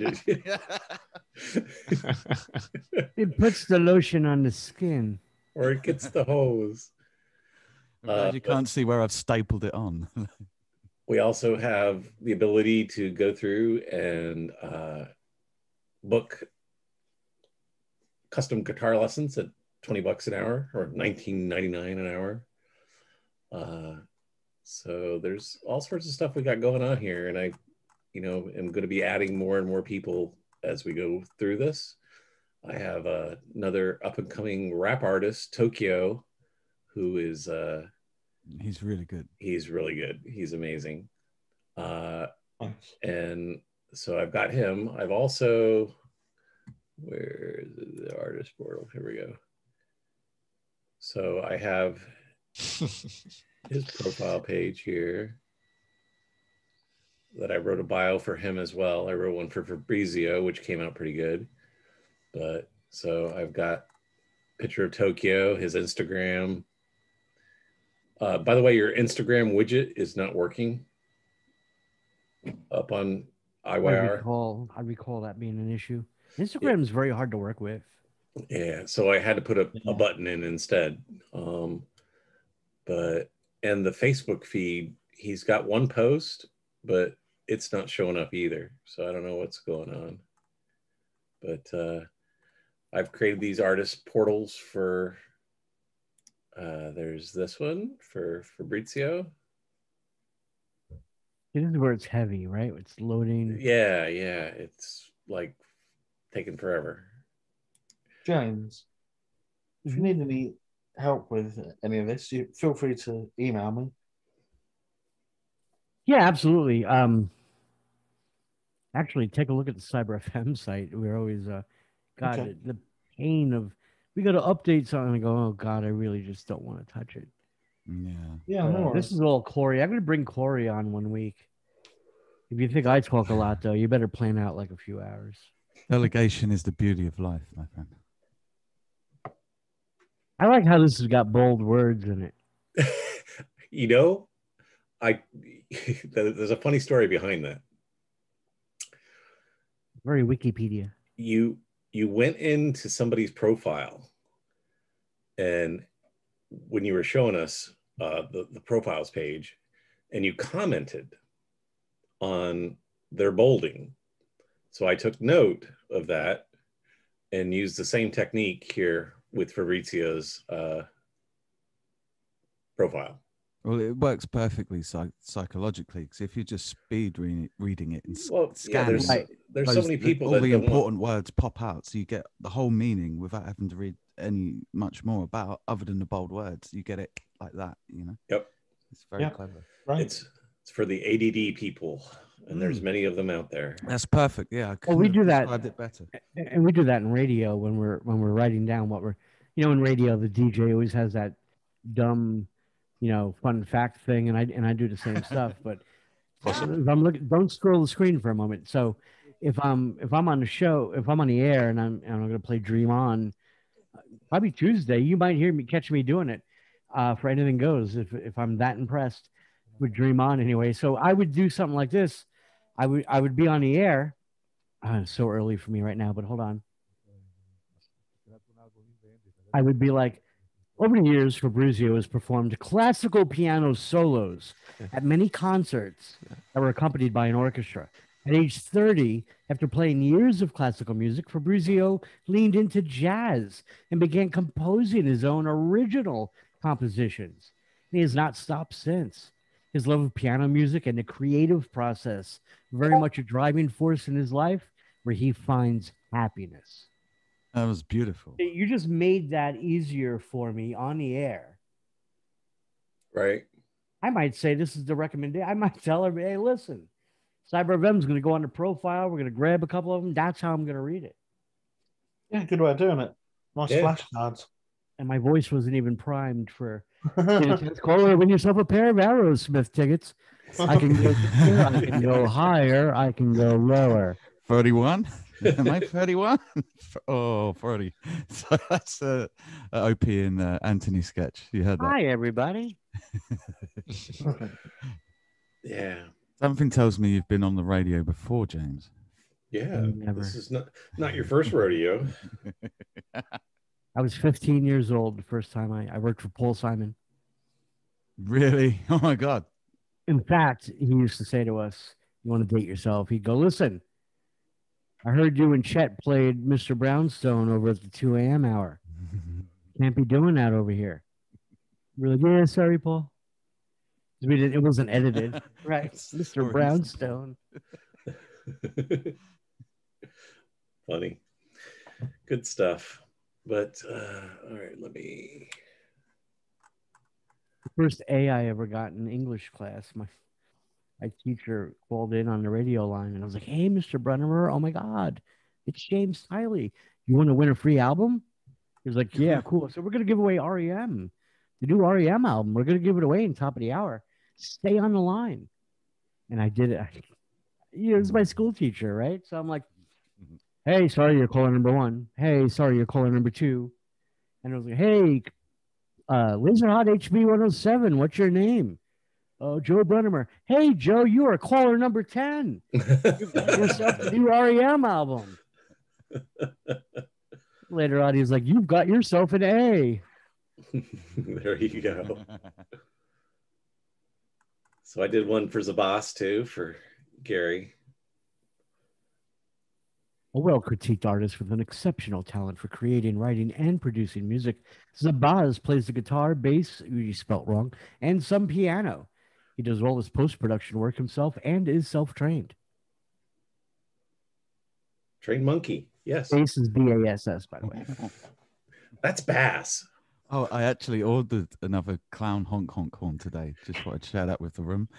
It puts the lotion on the skin. Or it gets the hose. I'm glad you can't see where I've stapled it on. We also have the ability to go through and book custom guitar lessons at $20 an hour or $19.99 an hour. So there's all sorts of stuff we got going on here, and I am going to be adding more and more people as we go through this. I have another up and coming rap artist, Tokyo, who is He's really good. He's really good. He's amazing. And so I've got him. I've also, where is the artist portal? Here we go. So I have his profile page here that I wrote a bio for him as well. I wrote one for Fabrizio, which came out pretty good. But So I've got picture of Tokyo, his Instagram. By the way, your Instagram widget is not working up on IYR. I recall that being an issue. Instagram is very hard to work with. Yeah, so I had to put a button in instead. And the Facebook feed, he's got one post, but it's not showing up either. So I don't know what's going on. But I've created these artist portals for, there's this one for Fabrizio. This is where it's heavy, right? It's loading. Yeah, it's like taking forever. James, if you need any help with any of this, you feel free to email me. Yeah, absolutely. Actually, take a look at the Cyber FM site. We're always the pain of we got to update something and go, oh God, I really just don't want to touch it. Yeah. This is all Corey. I'm going to bring Corey on one week. If you think I talk a lot, though, you better plan out like a few hours. Delegation is the beauty of life, my friend. I like how this has got bold words in it. You know, there's a funny story behind that. Very Wikipedia. You went into somebody's profile, and when you were showing us the profiles page, and you commented on their bolding. So I took note of that and used the same technique here with Fabrizio's profile. Well, it works perfectly psychologically, because if you just speed reading it and scanning, there's so many people all that the important words pop out, so you get the whole meaning without having to read any much more about other than the bold words. You get it like that, you know. Yep, it's very clever. Right. It's for the ADD people, and there's many of them out there. That's perfect. Yeah, we do that. Described it better. And we do that in radio when we're writing down what we're, in radio the DJ always has that dumb, fun fact thing, and I do the same stuff. But if I'm looking, don't scroll the screen for a moment. So if I'm on the show, if I'm on the air, and I'm going to play Dream On, probably Tuesday, you might catch me doing it for Anything Goes if I'm that impressed with Dream On anyway. So I would do something like this. I would be on the air. It's so early for me right now, but hold on. I would be like, over the years, Fabrizio has performed classical piano solos at many concerts that were accompanied by an orchestra. At age 30, after playing years of classical music, Fabrizio leaned into jazz and began composing his own original compositions. He has not stopped since. His love of piano music and the creative process, very much a driving force in his life where he finds happiness. That was beautiful. You just made that easier for me on the air. Right. I might say this is the recommendation. I might tell her, hey, listen, Cyber FM's going to go on the profile. We're going to grab a couple of them. That's how I'm going to read it. Yeah, good way of doing it. Nice flashcards. And my voice wasn't even primed for caller. Win yourself a pair of Aerosmith tickets. I can go here, I can go higher, I can go lower. 31? Am I 31? Oh, 40. So that's a Opie and Anthony sketch. You heard that? Hi, everybody. Yeah. Something tells me you've been on the radio before, James. Yeah. Never. This is not your first rodeo. I was 15 years old the first time I worked for Paul Simon. Really? Oh, my God. In fact, he used to say to us, you want to date yourself? He'd go, listen, I heard you and Chet played Mr. Brownstone over at the 2 a.m. hour. Can't be doing that over here. We're like, yeah, sorry, Paul. It wasn't edited. Right. Mr. Brownstone. Funny. Good stuff. But, all right, let me... The first A I ever got in English class, my teacher called in on the radio line, and I was like, hey, Mr. Brennemer, oh, my God, it's James Tiley. You want to win a free album? He was like, yeah, cool. So we're going to give away REM. The new REM album. We're going to give it away in top of the hour. Stay on the line. And I did it. It was my school teacher, right? So I'm like, Hey, sorry, you're caller number one. Hey, sorry, you're caller number two. And it was like, hey, Laser Hot HB 107, what's your name? Oh, Joe Brennemer. Hey, Joe, you are caller number 10. You've got yourself the new REM album. Later on, he's like, you've got yourself an A. There you go. So I did one for Zabas too, for Gary. A well-critiqued artist with an exceptional talent for creating, writing, and producing music, Zabaz plays the guitar, bass, you spelt wrong, and some piano. He does all his post-production work himself and is self-trained. Trained monkey. Yes. Bass is B-A-S-S, by the way. That's bass. Oh, I actually ordered another clown honk honk horn today. Just wanted to share that with the room.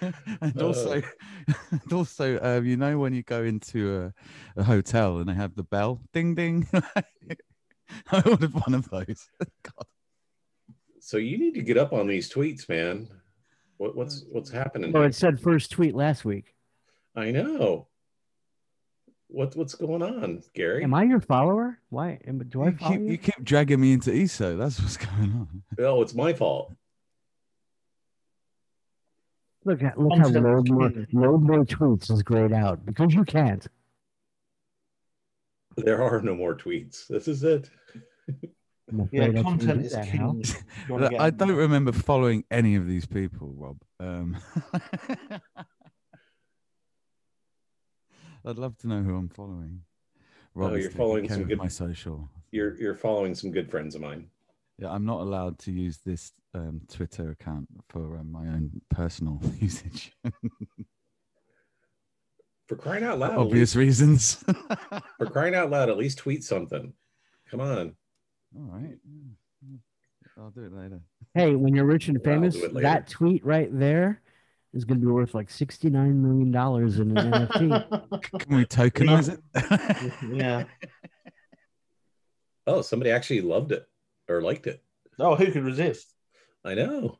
And also, you know, when you go into a hotel and they have the bell, ding ding. I ordered one of those. God. So you need to get up on these tweets, man. What's happening? Well, it said first tweet last week. I know. What's going on, Gary? Am I your follower? Why? Do I follow you? You keep dragging me into ESO. That's what's going on. Oh, it's my fault. Look how load more tweets is grayed out because you can't. There are no more tweets. This is it. Yeah, content is king. I don't remember following any of these people, Rob. I'd love to know who I'm following. Rob, you're following some good. My social. You're following some good friends of mine. Yeah, I'm not allowed to use this Twitter account for my own personal usage. For crying out loud. Obvious reasons. For crying out loud, at least tweet something. Come on. All right. I'll do it later. Hey, when you're rich and famous, that tweet right there is going to be worth like $69 million in an NFT. Can we tokenize it? Yeah. Oh, somebody actually loved it or liked it. Oh, who could resist? I know.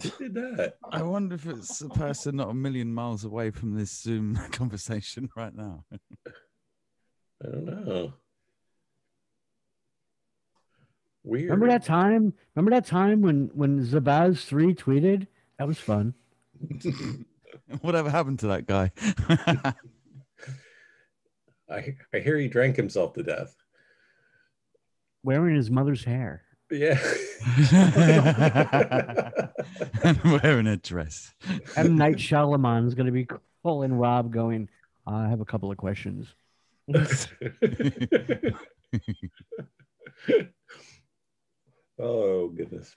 Who did that? I wonder if it's a person not a million miles away from this Zoom conversation right now. I don't know. Weird. Remember that time when Zabaz 3 tweeted? That was fun. Whatever happened to that guy? I hear he drank himself to death. Wearing his mother's hair. Yeah. And wearing a dress. M. Night Shyamalan's going to be calling Rob going, I have a couple of questions. Oh, goodness.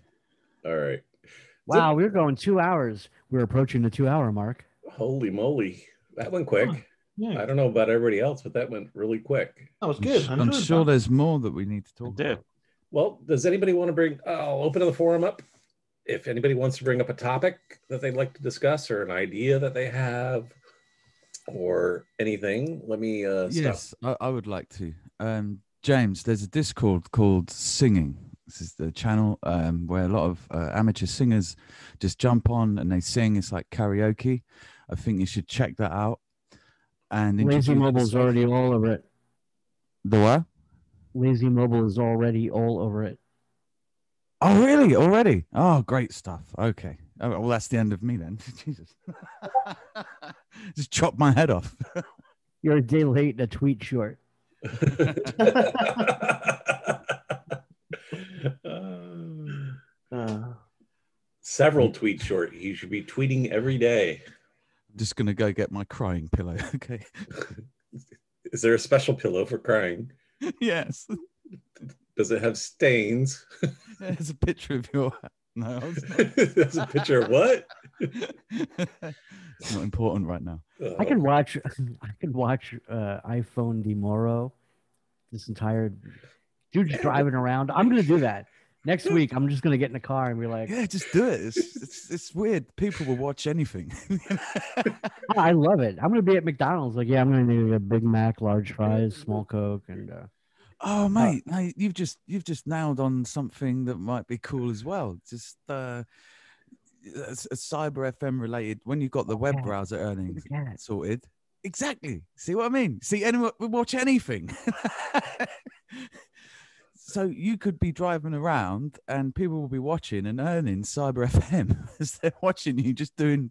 All right. Wow, we're going 2 hours. We're approaching the 2-hour mark. Holy moly. That went quick. Oh, yeah. I don't know about everybody else, but that went really quick. That was good. I'm sure there's more that we need to talk about. Well, does anybody want to bring, I'll open the forum up. If anybody wants to bring up a topic that they'd like to discuss or an idea that they have or anything, let me Yes, I would like to. James, there's a Discord called Singing. This is the channel where a lot of amateur singers just jump on and they sing. It's like karaoke. I think you should check that out. And Lazy Mobile's already all over it. The what? Lazy Mobile is already all over it. Oh, really? Already? Oh, great stuff. Okay. Oh, well, that's the end of me then. Jesus. Just chop my head off. You're a day late and a tweet short. Several tweets short. You should be tweeting every day. I'm just going to go get my crying pillow. Okay. Is there a special pillow for crying? Yes. Does it have stains? There's a picture of your... No. There's a picture of what? It's not important right now. I could watch iPhone Demoro. This entire dude's driving around. I'm gonna do that next week. I'm just gonna get in the car and be like, yeah, just do it. It's weird. People will watch anything. I love it. I'm gonna be at McDonald's. Like, yeah, I'm gonna need a Big Mac, large fries, small Coke, and. Oh, mate, you've just nailed on something that might be cool as well. Just a cyber FM related, when you've got the web Yeah. browser earnings Yeah. sorted. Exactly. See what I mean? See, anyone will watch anything. So you could be driving around and people will be watching and earning cyber FM as they're watching you just doing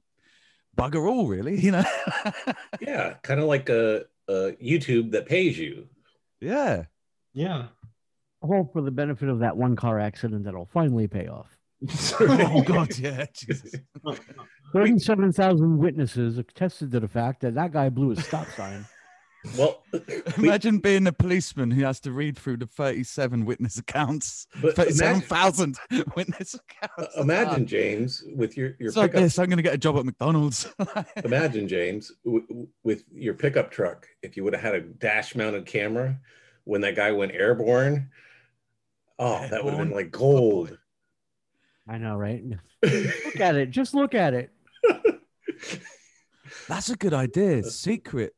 bugger all, really, you know? Yeah, kind of like a YouTube that pays you. Yeah. Yeah. All for the benefit of that one car accident that'll finally pay off. Oh, God, yeah. Jesus. 37,000 witnesses attested to the fact that that guy blew a stop sign. Well, Imagine being a policeman who has to read through the 37 witness accounts, But 37,000 witness accounts. imagine, James, with your It's like pickup. this. I'm going to get a job at McDonald's. Imagine, James, with your pickup truck, if you would have had a dash-mounted camera when that guy went airborne. Oh, that would have been like gold. I know, right? Look at it. Just look at it. That's a good idea. Secret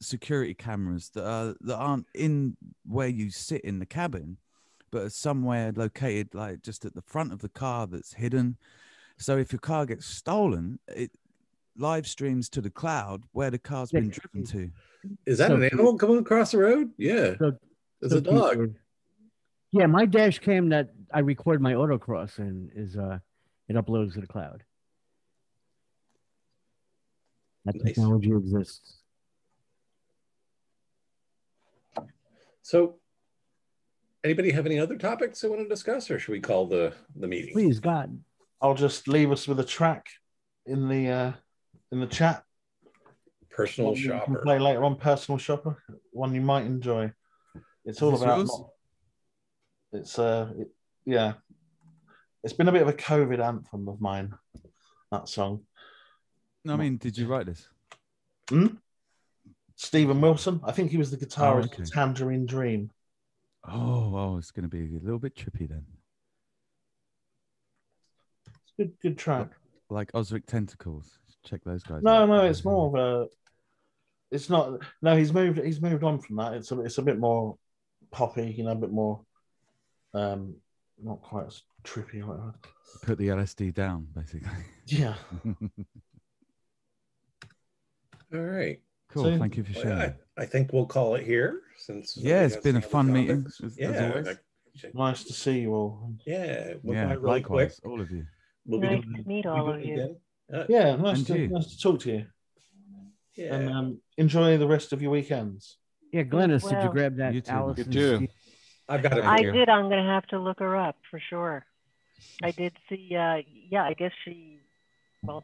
security cameras that aren't in where you sit in the cabin, but are somewhere located like just at the front of the car that's hidden. So if your car gets stolen, it live streams to the cloud where the car's been driven to. Is that So an animal coming across the road? Yeah, it's a dog. cute. Yeah, my dash cam that I record my autocross in is it uploads to the cloud. That Nice. technology exists. So, anybody have any other topics they want to discuss, or should we call the meeting? Please, God. I'll just leave us with a track in the chat. Personal One you can shopper. play later on, Personal Shopper, one you might enjoy. It's all Is this about yours? yeah. It's been a bit of a COVID anthem of mine, that song. No, I mean, did you write this? Stephen Wilson. I think he was the guitarist okay. of Tangerine Dream. Oh, it's going to be a little bit trippy then. It's good track. Like Osric Tentacles. Check those guys No, out. it's more of a. It's not. No, he's moved on from that. It's a bit more poppy, a bit more. Not quite as trippy. Like that. Put the LSD down, basically. Yeah. All right. Cool. So- Thank you for sharing. I think we'll call it here since. Yeah, it's been a somebody has fun some meeting. topics. As Yeah, always. Nice to see you all. yeah. Went Yeah, by really quick. likewise, all of you. We'll Nice doing- to meet we'll all doing of it you. again. Yeah, And you. nice to talk to you. Yeah. And enjoy the rest of your weekends. Yeah, Glennis, did you Well, grab that you too. Allison You too. Steele? I've got it. I here. did. I'm going to have to look her up for sure. I did see, I guess she,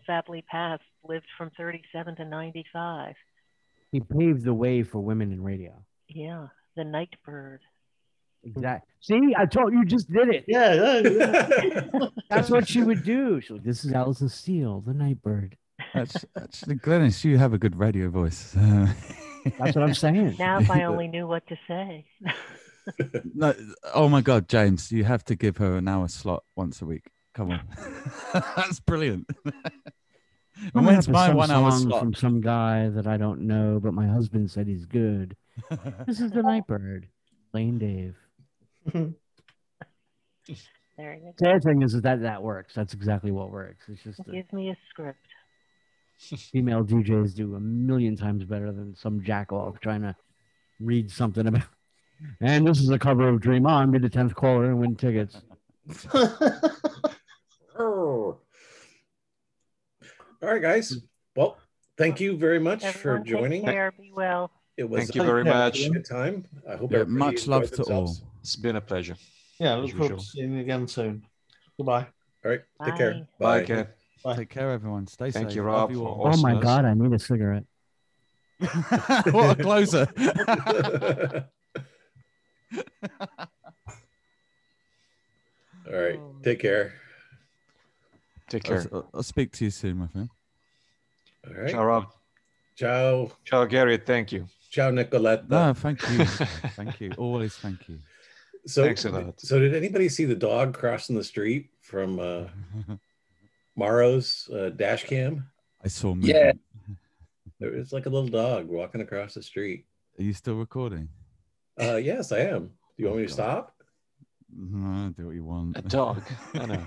sadly passed, lived from 37 to 95. He paved the way for women in radio. Yeah, the night bird. Exactly. See, I told you, just did it. Yeah. That's what she would do. She's like, this is Allison Steele, the night bird. Actually, Glennis, you have a good radio voice. That's what I'm saying. Now if I only knew what to say. No, oh my God, James, you have to give her an hour slot once a week. Come on. That's brilliant. I'm And gonna when's have to my sing 1 hour song slot? from some guy that I don't know, but my husband said he's good. This is the night bird, Lane Dave. There you The go. other thing is that works. That's exactly what works. It's just Give me a script. female DJs do a million times better than some jack off trying to read something about. And this is a cover of Dream On. Be the 10th caller and win tickets. Oh. All right, guys. Well, thank you very much Everyone for joining. Take care. Be well. It was Thank you very much. a good time. I hope Yeah, everybody much love enjoyed to all. themselves. It's been a pleasure. Yeah, As look forward to usual. seeing you again soon. Goodbye. All right. Take care. Bye, Bye. Ken. Take care, everyone. Stay safe. Thank you, Love Rob, you for all. Oh my Awesomeness. God, I need a cigarette. What a closer. All right. Take care. Take care. I'll speak to you soon, my friend. All right. Ciao, Rob. Ciao. Ciao, Gary. Thank you. Ciao, Nicoletta. No, thank you. Thank you. Always thank you. So, Thanks a lot. So did anybody see the dog crossing the street from Maro's dash cam? I saw Yeah. movement. There was like a little dog walking across the street. Are you still recording? Yes, I am. Do you want me to God. stop? No, do what you want. A dog. I know.